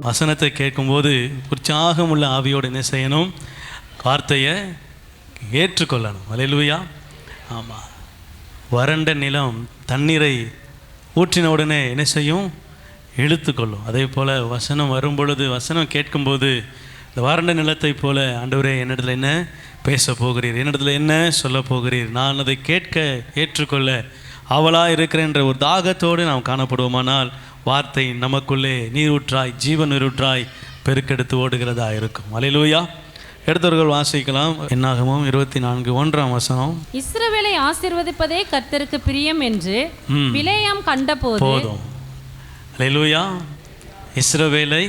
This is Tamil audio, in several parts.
வசனத்தை கேட்கும்போது உற்சாகம் உள்ள ஆவியோடு என்ன செய்யணும்? வார்த்தையை ஏற்றுக்கொள்ளணும். அல்லேலூயா. ஆமாம், வறண்ட நிலம் தண்ணீரை ஊற்றின உடனே என்ன செய்யும்? இழுத்துக்கொள்ளும். அதே போல் வசனம் வரும் பொழுது, வசனம் கேட்கும்போது இந்த வறண்ட நிலத்தை போல, ஆண்டவரே என்னிடத்தில் என்ன பேச போகிறீர், என்னிடத்தில் என்ன சொல்ல போகிறீர், நான் அதை கேட்க ஏற்றுக்கொள்ள அவளாக இருக்கிறேன்ற ஒரு தாகத்தோடு நாம் காணப்படுவோமானால் வார்த்தை நமக்குள்ளே நீரூற்றாய், ஜீவன் நீரூற்றாய் பெருக்கெடுத்து ஓடுகிறதா இருக்கும். அல்லேலூயா. எடுத்தவர்கள் வாசிக்கலாம். என்னாகமம் 24:1 இஸ்ரவேலை ஆசீர்வதிப்பதே கர்த்தருக்கு பிரியம் என்று பிலேயாம் கண்டபோது. போதும். அல்லேலூயா. இஸ்ரவேலை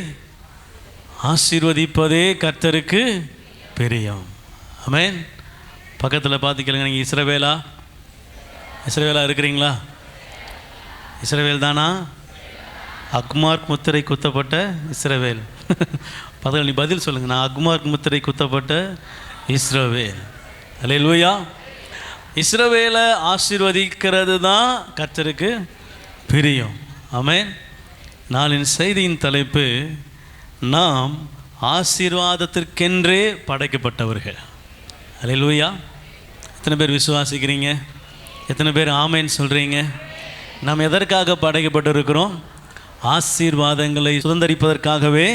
ஆசீர்வதிப்பதே கர்த்தருக்கு பிரியம். ஆமென். பக்கத்தில் பார்த்து கேளுங்க, நீங்கள் இஸ்ரவேலா இருக்கிறீங்களா? இஸ்ரவேல் தானா? அக்மார்க் முத்திரை குத்தப்பட்ட இஸ்ரவேல். பதில் நீ பதில் சொல்லுங்க. நான் அக்மார்க் முத்திரை குத்தப்பட்ட இஸ்ரவேல். அல்லேலூயா. இஸ்ரவேலை ஆசீர்வதிக்கிறது தான் கர்த்தருக்கு பிரியம். ஆமென். நாளின் செய்தியின் தலைப்பு, நாம் ஆசீர்வாதத்திற்கென்றே படைக்கப்பட்டவர்கள். அல்லேலூயா. எத்தனை பேர் விசுவாசிக்கிறீங்க? எத்தனை பேர் ஆமேன்னு சொல்கிறீங்க? நாம் எதற்காக படைக்கப்பட்டிருக்கிறோம்? ஆசீர்வாதங்களை சுதந்தரிப்பதற்காகவே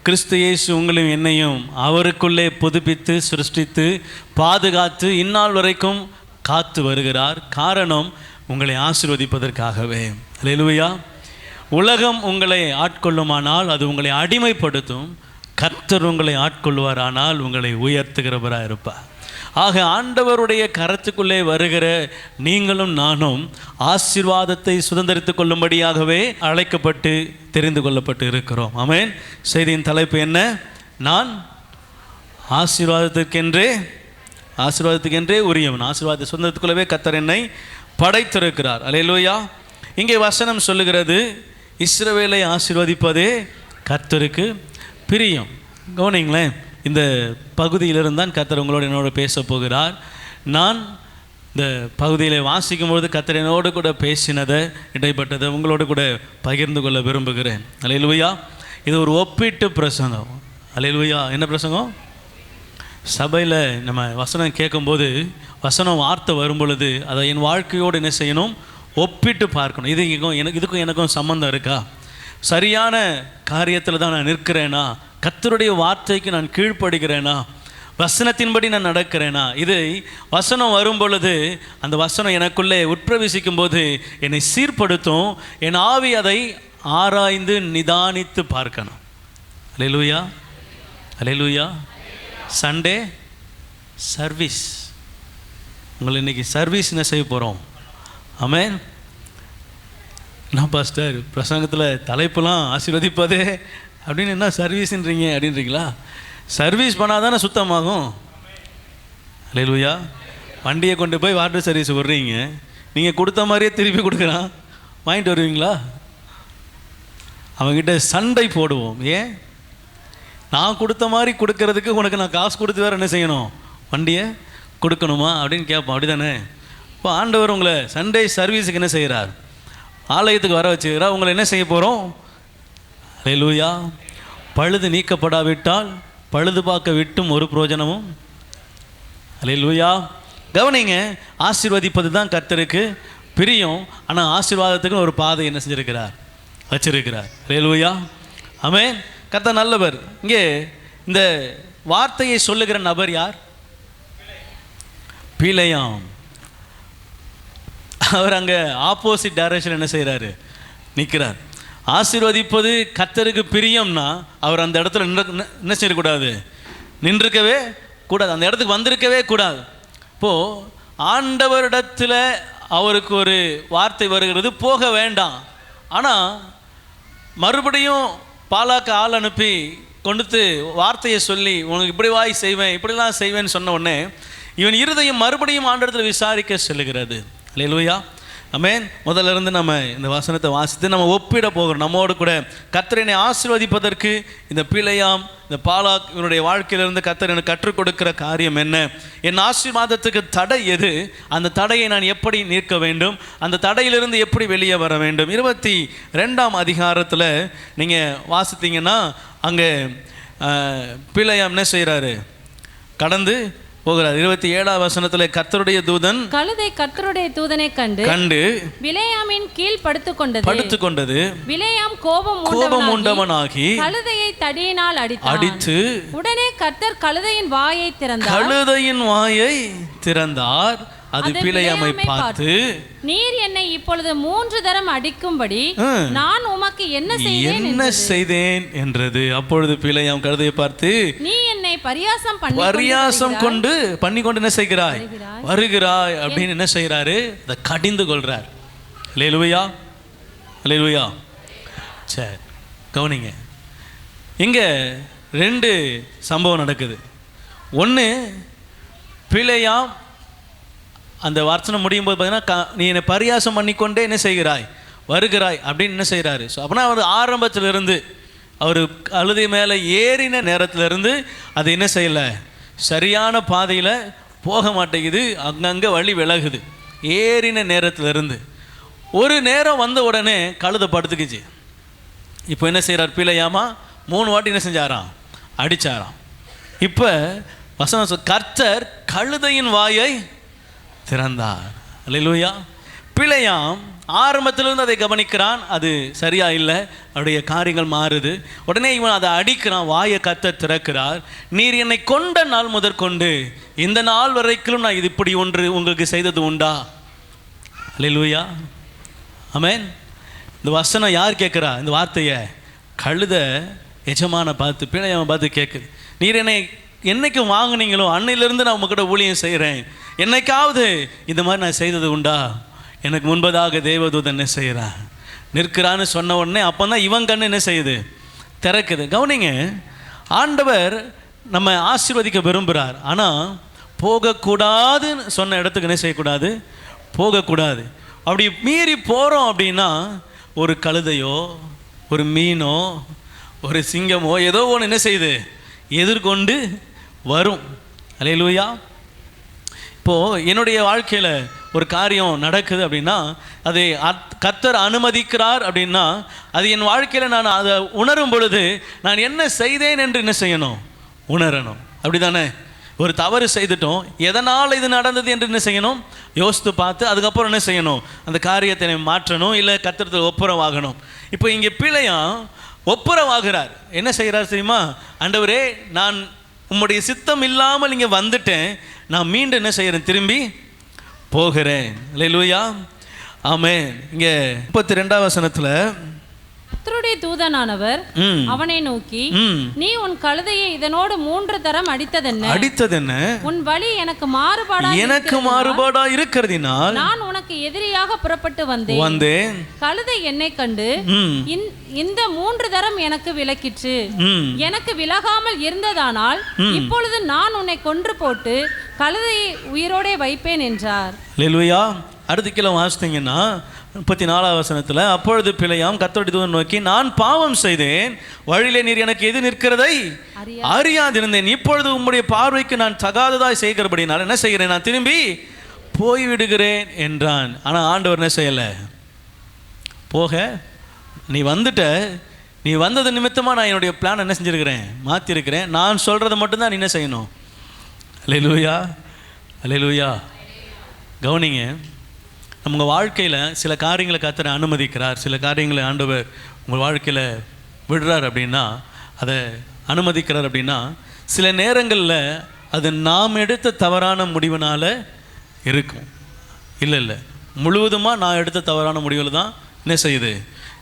கிறிஸ்து இயேசு உங்களையும் என்னையும் அவருக்குள்ளே புதுப்பித்து சிருஷ்டித்து பாதுகாத்து இந்நாள் வரைக்கும் காத்து வருகிறார். காரணம், உங்களை ஆசீர்வதிப்பதற்காகவே. அல்லேலூயா. உலகம் உங்களை ஆட்கொள்ளுமானால் அது உங்களை அடிமைப்படுத்தும். கர்த்தர் உங்களை ஆட்கொள்வாரானால் உங்களை உயர்த்துகிறவராக இருப்பார். ஆக ஆண்டவருடைய கரத்துக்குள்ளே வருகிற நீங்களும் நானும் ஆசீர்வாதத்தை சுதந்திரித்து கொள்ளும்படியாகவே அழைக்கப்பட்டு தெரிந்து கொள்ளப்பட்டு இருக்கிறோம். ஆமென். செய்தியின் தலைப்பு என்ன? நான் ஆசீர்வாதத்துக்கென்றே உரியவன். ஆசீர்வாதத்தை சுதந்திரத்துக்குள்ளவே கர்த்தர் என்னை படைத்திருக்கிறார். அல்லேலூயா. இங்கே வசனம் சொல்லுகிறது, இஸ்ரவேலை ஆசீர்வதிப்பதே கர்த்தருக்கு பிரியம். கவனிங்களேன், இந்த பகுதியிலிருந்து தான் கர்த்தர் உங்களோடு என்னோடு பேச போகிறார். நான் இந்த பகுதியில் வாசிக்கும்பொழுது கர்த்தர் என்னோடு கூட பேசினதை, இடைப்பட்டதை உங்களோடு கூட பகிர்ந்து கொள்ள விரும்புகிறேன். அல்லேலூயா. இது ஒரு ஒப்பீட்டு பிரசங்கம். அல்லேலூயா. என்ன பிரசங்கம்? சபையில் நம்ம வசனம் கேட்கும்போது, வசனம் வார்த்தை வரும் பொழுது அதை என் வாழ்க்கையோடு என்ன செய்யணும்? ஒப்பிட்டு பார்க்கணும். இதுக்கும் எனக்கும் சம்பந்தம் இருக்கா? சரியான காரியத்தில் தான் நான் நிற்கிறேனா? கர்த்தருடைய வார்த்தைக்கு நான் கீழ்ப்படுகிறேனா? வசனத்தின்படி நான் நடக்கிறேனா? இது வசனம் வரும் பொழுது, அந்த வசனம் எனக்குள்ளே உட்பிரவேசிக்கும் போது என்னை சீர்படுத்தும். என் ஆவி அதை ஆராய்ந்து நிதானித்து பார்க்கணும். அல்லேலூயா. அல்லேலூயா. Sunday service. உங்களை இன்றைக்கி சர்வீஸ் என்ன செய்ய போகிறோம்? ஆமென். நான் பாஸ்டர் பிரசங்கத்தில் தலைப்பெல்லாம் ஆசீர்வதிப்பதே அப்படின்னு என்ன சர்வீஸ்ன்றீங்க அப்படின்றீங்களா? சர்வீஸ் பண்ணால் தானே சுத்தமாகும். அல்லேலூயா. வண்டியை கொண்டு போய் வாட்டர் சர்வீஸ் விடுறீங்க, நீங்கள் கொடுத்த மாதிரியே திருப்பி கொடுக்குறான், வாங்கிட்டு வருவீங்களா? அவங்ககிட்ட சண்டை போடுவோம். ஏன்? நான் கொடுத்த மாதிரி கொடுக்கறதுக்கு உனக்கு நான் காசு கொடுத்து வேறு என்ன செய்யணும்? வண்டியை கொடுக்கணுமா அப்படின்னு கேட்போம். அப்படி தானே? இப்போ ஆண்டவர் உங்களை சண்டே சர்வீஸுக்கு என்ன செய்கிறார்? ஆலயத்துக்கு வர வச்சுக்கிறா. உங்களை என்ன செய்ய போகிறோம்? அல்லேலூயா. பழுது நீக்கப்படாவிட்டால் பழுது பார்க்க விட்டும் ஒரு பிரயோஜனமும். அல்லேலூயா. கவனிங்க, ஆசீர்வதிப்பது தான் கர்த்தருக்கு பிரியம். ஆனால் ஆசீர்வாதத்துக்கு ஒரு பாதை என்ன செஞ்சிருக்கிறார்? வச்சிருக்கிறார். அல்லேலூயா. ஆமென். கர்த்தர் நல்லவர். இங்கே இந்த வார்த்தையை சொல்லுகிற நபர் யார்? பிலேயாம். அவர் அங்கே ஆப்போசிட் டைரக்ஷன் என்ன செய்கிறாரு? நிற்கிறார். ஆசீர்வதிப்பது கர்த்தருக்கு பிரியம்னா அவர் அந்த இடத்துல என்ன செய்யக்கூடாது? நின்றுக்கவே கூடாது. அந்த இடத்துக்கு வந்திருக்கவே கூடாது. இப்போது ஆண்டவரிடத்தில் அவருக்கு ஒரு வார்த்தை வருகிறது, போக வேண்டாம். ஆனால் மறுபடியும் பாலாக்கு ஆள் அனுப்பி கொண்டுட்டு வார்த்தையை சொல்லி, உனக்கு இப்படி வாய் செய்வேன், இப்படிலாம் செய்வேன்னு சொன்ன உடனே இவன் இருதயம் மறுபடியும் ஆண்டவரிடத்தில் விசாரிக்க செல்லுகிறது. அல்லேலூயா. ஆமென். முதல்ல இருந்து நம்ம இந்த வசனத்தை வாசித்து நம்ம ஒப்பிட போகிறோம். நம்மோடு கூட கர்த்தர் என்னை ஆசீர்வதிப்பதற்கு இந்த பிலேயாம், இந்த பாலாக் இவனுடைய வாழ்க்கையிலிருந்து கர்த்தர் எனக்கு கற்றுக் கொடுக்கிற காரியம் என்ன, என் ஆசீர்வாதத்துக்கு தடை எது, அந்த தடையை நான் எப்படி நீக்க வேண்டும், அந்த தடையிலிருந்து எப்படி வெளியே வர வேண்டும். 22ஆம் அதிகாரத்தில் நீங்கள் வாசித்தீங்கன்னா அங்கே பிலேயாம் என்ன செய்கிறாரு, கடந்து போகிறார். 27ஆம் வசனத்தில் கர்த்தருடைய தூதன் கழுதை கர்த்தருடைய தூதனை கண்டு பிலேயாமின் கீழ் படுத்துக்கொண்டது. பிலேயாம் கோபம் உண்டவனாகி கழுதையை தடியினால் அடித்து உடனே கர்த்தர் கழுதையின் வாயை திறந்தார். அது பிலேயாமை பார்த்து, நீர் என்னை இப்பொழுது 3 தரம் அடிக்கும்படி நான் உமக்கு என்ன செய்தேன் என்றது. அப்பொழுது பிலேயாம் கழுதையை பார்த்து, நீ என்னை பரியாசம் பண்ணி கொண்டு என்ன செய்கிறாய், வருகிறாய் அப்படின்னு என்ன செய்கிறாரு, அதை கடிந்து கொள்றார். அல்லேலூயா, அல்லேலூயா. சரி, கவனிங்க, இங்க 2 சம்பவம் நடக்குது. ஒன்று, பிலேயாம் அந்த வசனம் முடியும் போது பார்த்தீங்கன்னா, நீ என்னை பரியாசம் பண்ணிக்கொண்டே என்ன செய்கிறாய், வருகிறாய் அப்படின்னு என்ன செய்கிறாரு. ஸோ அப்படின்னா அவர் ஆரம்பத்திலிருந்து அவர் கழுதை மேலே ஏறின நேரத்திலிருந்து அது என்ன செய்யலை, சரியான பாதையில் போக மாட்டேங்குது, அங்கங்கே வழி விலகுது. ஏறின நேரத்திலிருந்து ஒரு நேரம் வந்த உடனே கழுதை படுத்துக்குச்சு. இப்போ என்ன செய்கிறார், பிலேயாமா 3 வாட்டி என்ன செஞ்சாராம், அடித்தாராம். இப்போ வசனம், கர்த்தர் கழுதையின் வாயை திறந்தார். அல்லேலூயா. பிலேயாம் ஆரம்பத்திலிருந்து அதை கவனிக்கிறான், அது சரியா இல்லை, அவருடைய காரியங்கள் மாறுது. உடனே இவன் அதை அடிக்கிறான், வாயை கர்த்தர் திறக்கிறார். நீர் என்னை கொண்ட நாள் முதற்கொண்டு இந்த நாள் வரைக்கும் நான் இது இப்படி ஒன்று உங்களுக்கு செய்தது உண்டா? அல்லேலூயா, ஆமென். இந்த வசனம் யார் கேட்குறா இந்த வார்த்தையை? கழுத எஜமான பார்த்து, பிலேயாமை பார்த்து கேட்குது. நீர் என்னை என்னைக்கு வாங்கினீங்களோ அன்னையிலிருந்து நான் உங்ககிட்ட ஊழியம் செய்கிறேன், என்னைக்காவது இந்த மாதிரி நான் செய்தது உண்டா? எனக்கு முன்பதாக தேவதூதன் என்ன செய்கிறான், நிற்கிறான்னு சொன்ன உடனே அப்போ தான் இவன் கண்ணு என்ன செய்யுது, திறக்குது. கவனிங்க, ஆண்டவர் நம்ம ஆசீர்வதிக்க விரும்புகிறார். ஆனால் போகக்கூடாதுன்னு சொன்ன இடத்துக்கு என்ன செய்யக்கூடாது, போகக்கூடாது. அப்படி மீறி போகிறோம் அப்படின்னா ஒரு கழுதையோ ஒரு மீனோ ஒரு சிங்கமோ ஏதோ ஒன்று என்ன செய்யுது, எதிர்கொண்டு வரும். அல்லேலூயா. இப்போது என்னுடைய வாழ்க்கையில் ஒரு காரியம் நடக்குது அப்படின்னா, அதை கர்த்தர் அனுமதிக்கிறார் அப்படின்னா, அது என் வாழ்க்கையில் நான் அதை உணரும் பொழுது நான் என்ன செய்தேன் என்று என்ன செய்யணும், உணரணும். அப்படி தானே? ஒரு தவறு செய்துட்டோம், எதனால் இது நடந்தது என்று என்ன செய்யணும், யோசித்து பார்த்து அதுக்கப்புறம் என்ன செய்யணும், அந்த காரியத்தை மாற்றணும், இல்லை கர்த்தருக்கு ஒப்புரவாகணும். இப்போ இங்கே பிலேயாம் ஒப்புரவாகிறார். என்ன செய்கிறார் தெரியுமா? ஆண்டவரே, நான் உம்முடைய சித்தம் இல்லாமல் இங்கே வந்துட்டேன், நான் மீண்டும் என்ன செய்கிறேன், திரும்பி போகிறேன். அல்லேலூயா, ஆமென். இங்கே 32ஆம் வசனத்தில் கர்த்தருடைய தூதனானவர் அவனை நோக்கி, நீ உன் கழுதையை இதனோடு 3 தரம் அடித்ததென்ன? உன் வழி எனக்கு மாறுபாடா இருக்கிறதினால் நான் உனக்கு எதிரியாக புறப்பட்டு வந்தேன். கழுதை என்னை கண்டு இந்த 3 தரம் எனக்கு விலக்கிற்று. எனக்கு விலகாமல் இருந்ததானால் இப்பொழுது நான் உன்னை கொன்று போட்டு கழுதையை உயிரோடே வைப்பேன் என்றார். அல்லேலூயா. அடுத்த கீழே வாசித்தீங்கன்னா 34ஆம் வசனத்தில், அப்பொழுது பிலேயாம் கர்த்தருடைய தூதனை நோக்கி, நான் பாவம் செய்தேன், வழியிலே நீர் எனக்கு எது நிற்கிறதை அறியாதிருந்தேன். இப்பொழுது உம்முடைய பார்வைக்கு நான் தகாததாய் செய்கிறபடினால் என்ன செய்கிறேன், நான் திரும்பி போய்விடுகிறேன் என்றான். ஆனால் ஆண்டவர் என்ன செய்யலை, போக நீ வந்துட்ட, நீ வந்தது நிமித்தமாக நான் என்னுடைய பிளான் என்ன செஞ்சுருக்கிறேன், மாற்றிருக்கிறேன். நான் சொல்கிறத மட்டும்தான் நீ என்ன செய்யணும். அல்லேலூயா, அல்லேலூயா. கவனிங்க, உங்கள் வாழ்க்கையில் சில காரியங்களை கர்த்தர் அனுமதிக்கிறார், சில காரியங்களை ஆண்டவர் உங்கள் வாழ்க்கையில் விடுறார் அப்படின்னா, அதை அனுமதிக்கிறார் அப்படின்னா, சில நேரங்களில் அது நாம் எடுத்த தவறான முடிவினால் இருக்கும். இல்லை முழுவதுமாக நான் எடுத்த தவறான முடிவில் தான் என்ன செய்யுது,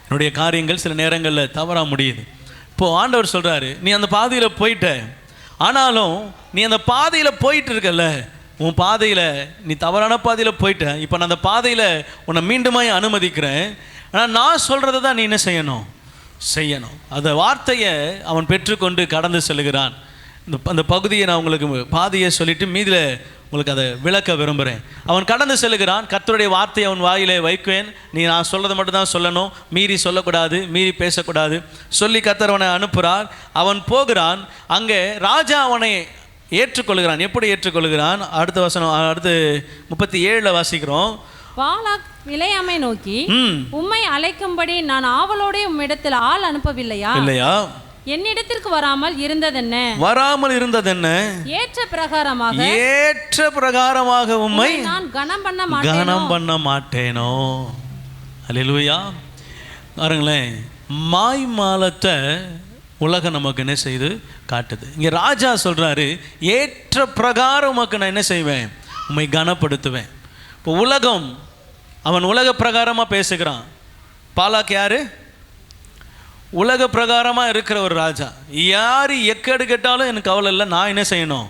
என்னுடைய காரியங்கள் சில நேரங்களில் தவறாக முடியுது. இப்போது ஆண்டவர் சொல்கிறாரு, நீ அந்த பாதையில் போயிட்ட, ஆனாலும் நீ அந்த பாதையில் போயிட்டு இருக்கல, உன் பாதையில் நீ தவறான பாதையில் போயிட்ட, இப்போ நான் அந்த பாதையில் உன்னை மீண்டுமாய் அனுமதிக்கிறேன். ஆனால் நான் சொல்கிறத தான் நீ என்ன செய்யணும். அந்த வார்த்தையை அவன் பெற்றுக்கொண்டு கடந்து செல்கிறான். அந்த பகுதியை நான் உங்களுக்கு பாதியை சொல்லிட்டு மீதில் உங்களுக்கு அதை விளக்க விரும்புகிறேன். அவன் கடந்து செல்கிறான். கர்த்தருடைய வார்த்தையை அவன் வாயிலே வைக்குவேன், நீ நான் சொல்கிறத மட்டும் தான் சொல்லணும், மீறி சொல்லக்கூடாது, மீறி பேசக்கூடாது சொல்லி கர்த்தர் அவனை அனுப்புகிறார். அவன் போகிறான். அங்கே ராஜா அவனை ஏற்றுக்கொள்கிறான். எப்படி ஏற்றுக்கொள்கிறான்? அடுத்த வசனம், அடுத்து 37 வாசிக்கிறோம். பாலாக் பிலேயாமை நோக்கி, உம்மை அழைக்கும்படி நான் ஆவலோட உம்மிடத்தில் ஆள் அனுப்பவில்லையா? இல்லையா? என்னிடத்திற்கு வராமல் இருந்ததென்ன? வராமல் இருந்ததென்ன? ஏற்ற பிரகாரமாக உம்மை நான் கனம் பண்ண மாட்டேனோ. அல்லேலூயா. பாருங்களேன், மாய்மாலத்தை உலகம் நமக்கு என்ன செய்து காட்டுது. இங்கே ராஜா சொல்றாரு, ஏற்ற பிரகாரம் உமக்கு நான் என்ன செய்வேன்? உம்மை கனப்படுத்துவேன். இப்போ உலகம், அவன் உலக பிரகாரமாக பேசுகிறான். பாலாக் யாரு? உலக பிரகாரமாக இருக்கிற ஒரு ராஜா. யார் எக்கேடு கேட்டாலும் எனக்கு கவலை இல்லை, நான் என்ன செய்யணும்?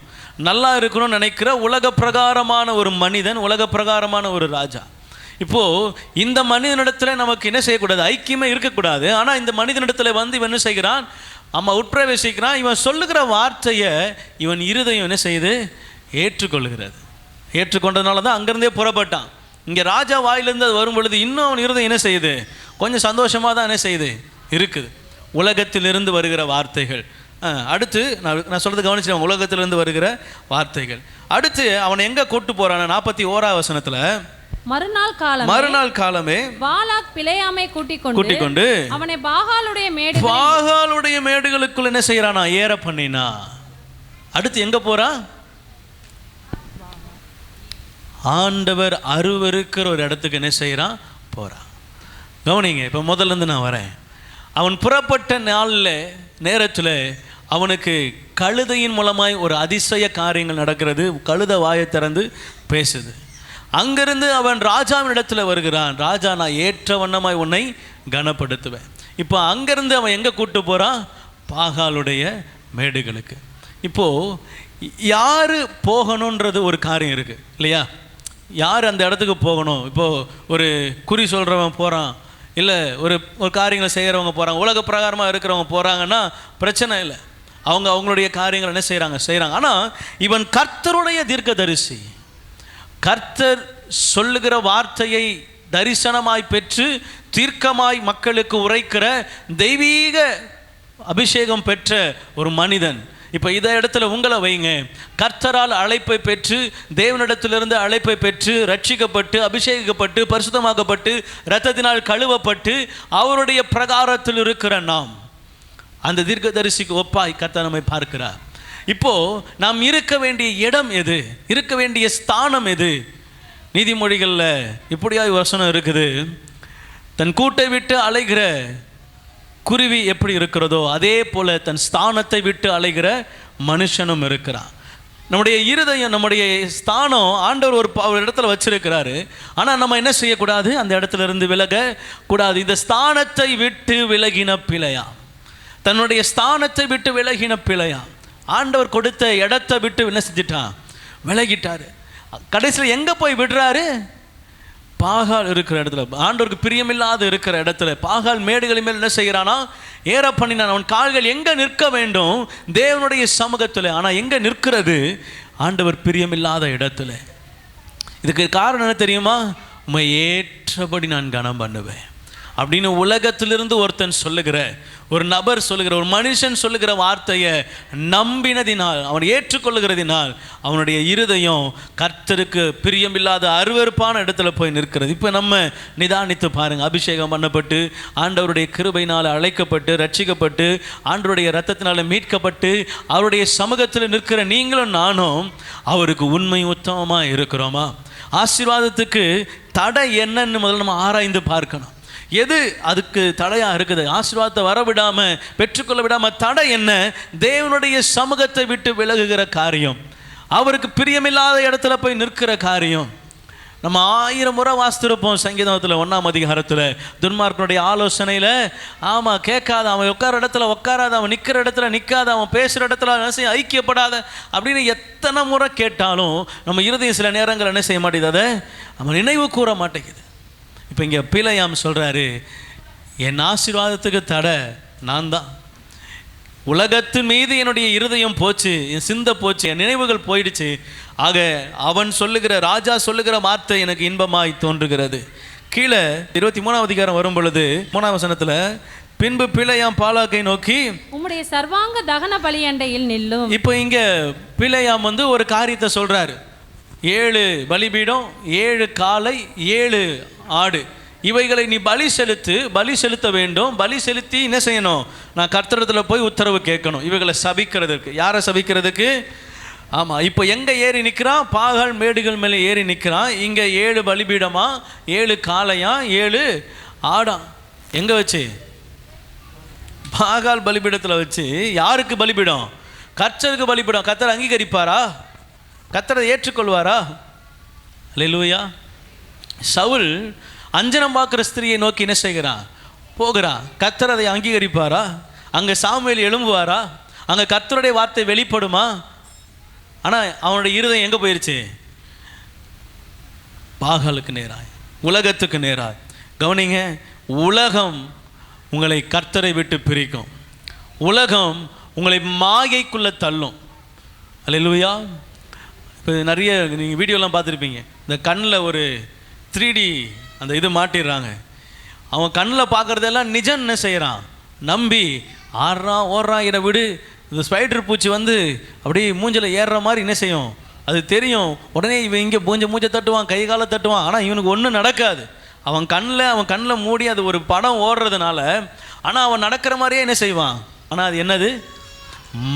நல்லா இருக்கணும்னு நினைக்கிற உலக பிரகாரமான ஒரு மனிதன், உலக பிரகாரமான ஒரு ராஜா. இப்போது இந்த மனிதனிடத்தில் நமக்கு என்ன செய்யக்கூடாது? ஐக்கியமே இருக்கக்கூடாது. ஆனால் இந்த மனிதனிடத்தில் வந்து இவன் என்ன செய்கிறான்? உட்பிரவேசிக்கிறான். இவன் சொல்லுகிற வார்த்தையை இவன் இருதயம் என்ன செய்யுது? ஏற்றுக்கொள்கிறது. ஏற்றுக்கொண்டதுனால தான் அங்கேருந்தே புறப்பட்டான். இங்கே ராஜா வாயிலிருந்து அது வரும் பொழுது இன்னும் அவன் இருதயம் என்ன செய்யுது? கொஞ்சம் சந்தோஷமாக தான் என்ன செய்யுது இருக்குது. உலகத்திலிருந்து வருகிற வார்த்தைகள். அடுத்து நான் சொல்கிறது கவனிச்சிருக்கேன், உலகத்திலிருந்து வருகிற வார்த்தைகள். அடுத்து அவனை எங்கே கூட்டு போகிறான்? 41 வசனத்தில், மறுநாள் காலமே பாலாக் பிலேயாமை கூட்டிக் கொண்டு அவனை பாகாலுடைய மேடுகளுக்குள் என்ன செய்யறானா? ஏற பண்ணினா. அடுத்து எங்க போறான்? ஆண்டவர் அருவருக்கிற ஒரு இடத்துக்கு என்ன செய்யறான்? போறான். கவனிங்க, இப்போ முதல்ல இருந்து நான் வரேன். அவன் புறப்பட்ட நேரத்தில் அவனுக்கு கழுதையின் மூலமாய் ஒரு அதிசய காரியங்கள் நடக்கிறது. கழுதை வாயை திறந்து பேசுது. அங்கிருந்து அவன் ராஜாவின் இடத்துல வருகிறான். ராஜா, நான் ஏற்ற வண்ணமாய் உன்னை கனப்படுத்துவேன். இப்போ அங்கேருந்து அவன் எங்கே கூப்பிட்டு போகிறான்? பாகாலுடைய மேடுகளுக்கு. இப்போது யார் போகணுன்றது ஒரு காரியம் இருக்குது இல்லையா? யார் அந்த இடத்துக்கு போகணும்? இப்போது ஒரு குறி சொல்கிறவன் போகிறான், இல்லை ஒரு காரியங்களை செய்கிறவங்க போகிறாங்க, உலக பிரகாரமாக இருக்கிறவங்க போகிறாங்கன்னா பிரச்சனை இல்லை, அவங்களுடைய காரியங்கள் என்ன செய்கிறாங்க. ஆனால் இவன் கர்த்தருடைய தீர்க்கதரிசி. கர்த்தர் சொல்லுகிற வார்த்தையை தரிசனமாய் பெற்று தீர்க்கமாய் மக்களுக்கு உரைக்கிற தெய்வீக அபிஷேகம் பெற்ற ஒரு மனிதன். இப்போ இதை இடத்துல உங்களை வைங்க. கர்த்தரால் அழைப்பை பெற்று, தேவனிடத்திலிருந்து அழைப்பை பெற்று, ரட்சிக்கப்பட்டு, அபிஷேகிக்கப்பட்டு, பரிசுத்தமாக்கப்பட்டு, இரத்தத்தினால் கழுவப்பட்டு, அவருடைய பிரகாரத்தில் இருக்கிற நாம் அந்த தீர்க்கதரிசிக்கு ஒப்பாய் கர்த்தர் நம்மை பார்க்கிறார். இப்போது நாம் இருக்க வேண்டிய இடம் எது? இருக்க வேண்டிய ஸ்தானம் எது? நீதிமொழிகளில் இப்படியாய் வசனம் இருக்குது, தன் கூட்டை விட்டு அலைகிற குருவி எப்படி இருக்கிறதோ அதே போல தன் ஸ்தானத்தை விட்டு அலைகிற மனுஷனும் இருக்கிறான். நம்முடைய இருதயம், நம்முடைய ஸ்தானம் ஆண்டவர் ஒரு இடத்துல வச்சிருக்கிறாரு. ஆனால் நம்ம என்ன செய்யக்கூடாது? அந்த இடத்துல இருந்து விலக கூடாது. இந்த ஸ்தானத்தை விட்டு விலகின பிழையா, தன்னுடைய ஸ்தானத்தை விட்டு விலகின பிழையா, ஆண்டவர் கொடுத்த இடத்தை விட்டு என்ன செஞ்சிட்டான்? விலகிட்டாரு. கடைசியில் எங்கே போய் விடுறாரு? பாகால் இருக்கிற இடத்துல, ஆண்டவருக்கு பிரியமில்லாத இருக்கிற இடத்துல, பாகால் மேடுகளின் மேல் என்ன செய்கிறானா? ஏற பண்ணினான். அவன் கால்கள் எங்கே நிற்க வேண்டும்? தேவனுடைய சமூகத்தில். ஆனால் எங்கே நிற்கிறது? ஆண்டவர் பிரியமில்லாத இடத்துல. இதுக்கு காரணம் என்ன தெரியுமா? உம்மை ஏற்றபடி நான் கனம் பண்ணுவேன் அப்படின்னு உலகத்திலிருந்து ஒருத்தன் சொல்லுகிற, ஒரு நபர் சொல்லுகிற, ஒரு மனுஷன் சொல்லுகிற வார்த்தையை நம்பினதினால், அவன் ஏற்றுக்கொள்ளுகிறதினால் அவனுடைய இருதயம் கர்த்தருக்கு பிரியமில்லாத அருவருப்பான இடத்துல போய் நிற்கிறது. இப்போ நம்ம நிதானித்து பாருங்கள். அபிஷேகம் பண்ணப்பட்டு, ஆண்டவருடைய கிருபையினால் அழைக்கப்பட்டு, ரட்சிக்கப்பட்டு, ஆண்டவருடைய இரத்தத்தினால் மீட்கப்பட்டு, அவருடைய சமூகத்தில் நிற்கிற நீங்களும் நானும் அவருக்கு உண்மை உத்தமமாக இருக்கிறோமா? ஆசீர்வாதத்துக்கு தடை என்னன்னு முதல்ல நம்ம ஆராய்ந்து பார்க்கணும். எது அதுக்கு தடையாக இருக்குது? ஆசீர்வாதத்தை வரவிடாமல், பெற்றுக்கொள்ள விடாமல் தடை என்ன? தேவனுடைய சமூகத்தை விட்டு விலகுகிற காரியம், அவருக்கு பிரியமில்லாத இடத்துல போய் நிற்கிற காரியம். நம்ம 1000 முறை வாசித்திருப்போம் சங்கீதத்தில் 1ஆம் அதிகாரத்தில், துன்மார்க்கனுடைய ஆலோசனையில் ஆமாம் கேட்காத, அவன் உட்கார இடத்துல உட்காராத, அவன் நிற்கிற இடத்துல நிற்காத, அவன் பேசுகிற இடத்துல என்ன செய்ய ஐக்கியப்படாத அப்படின்னு எத்தனை முறை கேட்டாலும் நம்ம இருதயம் சில நேரங்கள் என்ன செய்ய மாட்டேங்குது, அதை நம்ம நினைவு கூற மாட்டேங்குது. இப்போ இங்கே பிலேயாம் சொல்கிறாரு, என் ஆசீர்வாதத்துக்கு தடை நான் தான். உலகத்தின் மீது என்னுடைய இருதயம் போச்சு, என் சிந்தை போச்சு, என் நினைவுகள் போயிடுச்சு. ஆக அவன் சொல்லுகிற, ராஜா சொல்லுகிற வார்த்தை எனக்கு இன்பமாய் தோன்றுகிறது. கீழே 23ஆம் அதிகாரம் வரும் பொழுது 3ஆம் வசனத்தில், பின்பு பிலேயாம் பாலாக்கை நோக்கி உம்முடைய சர்வாங்க தகன பலி அண்டையில் நில்லும். இப்போ இங்க பிலேயாம் ஒரு காரியத்தை சொல்றாரு. 7 பலிபீடம், 7 காளை, 7 ஆடு, இவைகளை நீ பலி செலுத்த வேண்டும். பலி செலுத்தி என்ன செய்யணும்? நான் கர்த்தரிடத்தில் போய் உத்தரவு கேட்கணும், இவைகளை சபிக்கிறதுக்கு. யாரை சபிக்கிறதுக்கு? ஆமாம். இப்போ எங்கே ஏறி நிற்கிறான்? பாகால் மேடுகள் மேலே ஏறி நிற்கிறான். இங்கே 7 பலிபீடமா, 7 காளையா, 7 ஆடா. எங்கே வச்சு? பாகால் பலிபீடத்தில் வச்சு. யாருக்கு பலிபீடம்? கர்த்தருக்கு பலிபீடம். கர்த்தர் அங்கீகரிப்பாரா? கர்த்தரை ஏற்றுக்கொள்வாரா? அல்லேலூயா. சவுல் அஞ்சனம் பார்க்குற ஸ்திரியை நோக்கி என்ன செய்கிறான்? போகிறான். கர்த்தர் அதை அங்கீகரிப்பாரா? அங்கே சாமுவேல் எழும்புவாரா? அங்கே கர்த்தருடைய வார்த்தை வெளிப்படுமா? ஆனால் அவனுடைய இருதயம் எங்கே போயிடுச்சு? பாகாலுக்கு நேராய், உலகத்துக்கு நேராய். கவனிங்க, உலகம் உங்களை கர்த்தரை விட்டு பிரிக்கும். உலகம் உங்களை மாயைக்குள்ளே தள்ளும். அல்லேலூயா. இப்போ நிறைய நீங்கள் வீடியோலாம் பார்த்துருப்பீங்க. இந்த கண்ணில் ஒரு 3D அந்த இது மாட்டிடுறாங்க. அவன் கண்ணில் பார்க்குறதெல்லாம் நிஜம் என்ன செய்கிறான்? நம்பி ஆடுறான், ஓடுறான். இதை விடு, இந்த ஸ்பைடர் பூச்சி அப்படியே மூஞ்சில் ஏறுற மாதிரி என்ன செய்யும்? அது தெரியும். உடனே இவன் இங்கே மூஞ்ச தட்டுவான், கை காலை தட்டுவான். ஆனால் இவனுக்கு ஒன்றும் நடக்காது. அவன் கண்ணில் மூடி அது ஒரு படம் ஓடுறதுனால, ஆனால் அவன் நடக்கிற மாதிரியே என்ன செய்வான்? ஆனால் அது என்னது?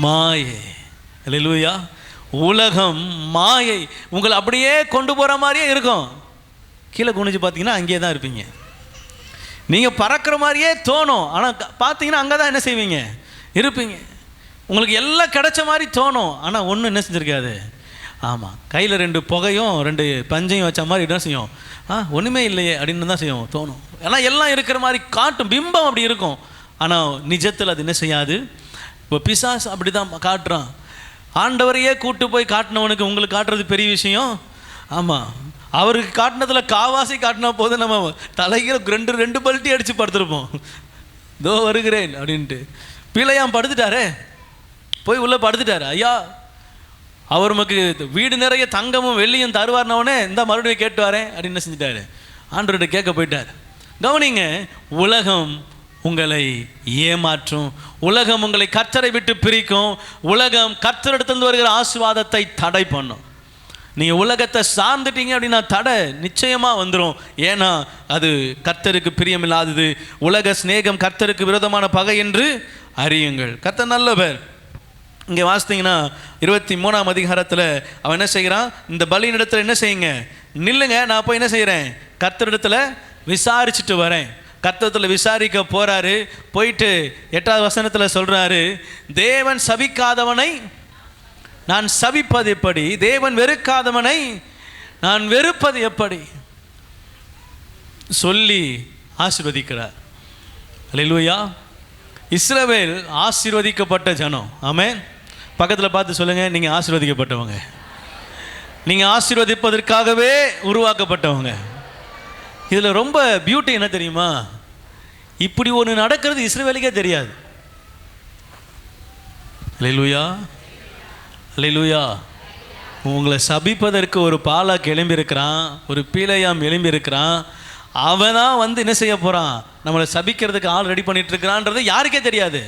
மாயை. அல்லேலூயா. உலகம் மாயை. உங்களை அப்படியே கொண்டு போகிற மாதிரியே இருக்கும். கீழே குனிஞ்சு பார்த்தீங்கன்னா அங்கேயே தான் இருப்பீங்க. நீங்கள் பறக்கிற மாதிரியே தோணும், ஆனால் பார்த்தீங்கன்னா அங்கே தான் என்ன செய்வீங்க? இருப்பீங்க. உங்களுக்கு எல்லாம் கிடைச்ச மாதிரி தோணும், ஆனால் ஒன்றும் என்ன செஞ்சுருக்காது. ஆமாம், கையில் 2 புகையும் 2 பஞ்சையும் வச்ச மாதிரி என்ன செய்யும்? ஒன்றுமே இல்லையே அப்படின்னு தான் செய்யும், தோணும். ஏன்னா எல்லாம் இருக்கிற மாதிரி காட்டும், பிம்பம் அப்படி இருக்கும். ஆனால் நிஜத்தில் அது என்ன செய்யாது. இப்போ பிசாஸ் அப்படி தான் காட்டுறான். ஆண்டவரையே கூட்டு போய் காட்டினவனுக்கு உங்களுக்கு காட்டுறது பெரிய விஷயம். ஆமாம், அவருக்கு காட்டினதில் காவாசி காட்டினா போது நம்ம தலையில் 2 பல்ட்டி அடித்து படுத்துருப்போம். இதோ வருகிறேன் அப்படின்ட்டு. பிலேயாம் படுத்துட்டாரே, போய் உள்ளே படுத்துட்டாரு. ஐயா, அவர் நமக்கு வீடு நிறைய தங்கமும் வெள்ளியும் தருவார்னவனே, இந்த மறுபடியும் கேட்டு வரேன் அப்படின்னு என்ன செஞ்சிட்டாரு? ஆண்டவர்கிட்ட கேட்க போயிட்டார். கவனிங்க, உலகம் உங்களை ஏமாற்றும். உலகம் உங்களை கர்த்தரை விட்டு பிரிக்கும். உலகம் கர்த்தரிடத்திலிருந்து வருகிற ஆசீர்வாதத்தை தடை பண்ணும். நீங்கள் உலகத்தை சார்ந்துட்டீங்க அப்படின்னா தடை நிச்சயமாக வந்துடும். ஏன்னா அது கர்த்தருக்கு பிரியமில்லாதது. உலக சிநேகம் கர்த்தருக்கு விரோதமான பகை என்று அறியுங்கள். கர்த்தர் நல்லவர். இங்கே வாசித்தீங்கன்னா 23ஆம் அதிகாரத்தில் அவன் என்ன செய்கிறான்? இந்த பலியினிடத்தில் என்ன செய்யுங்க? நில்லுங்க, நான் போய் என்ன செய்கிறேன்? கர்த்தரிடத்தில் விசாரிச்சுட்டு வரேன். கர்த்தரிடத்தில் விசாரிக்க போகிறாரு. போயிட்டு 8ஆவது வசனத்தில் சொல்கிறாரு, தேவன் சபிக்காதவனை நான் சபிப்பது எப்படி? தேவன் வெறுக்காதவனை நான் வெறுப்பது எப்படி? சொல்லி ஆசீர்வதிக்கிறார். அல்லேலூயா. இஸ்ரவேல் ஆசீர்வதிக்கப்பட்ட ஜனம். ஆமென். பக்கத்தில் பார்த்து சொல்லுங்க, நீங்கள் ஆசீர்வதிக்கப்பட்டவங்க. நீங்கள் ஆசீர்வதிப்பதற்காகவே உருவாக்கப்பட்டவங்க. இதில் ரொம்ப பியூட்டி என்ன தெரியுமா? இப்படி ஒன்று நடக்கிறது இஸ்ரவேலுக்கே தெரியாது. அல்லேலூயா, அல்லேலூயா. உங்களை சபிப்பதற்கு ஒரு பாலாக் எழும்பியிருக்கிறான், ஒரு பிலேயாம் எழும்பியிருக்கிறான். அவன் தான் என்ன செய்ய போகிறான்? நம்மளை சபிக்கிறதுக்கு ஆள் ரெடி பண்ணிட்டு இருக்கிறான்றது யாருக்கே தெரியாது.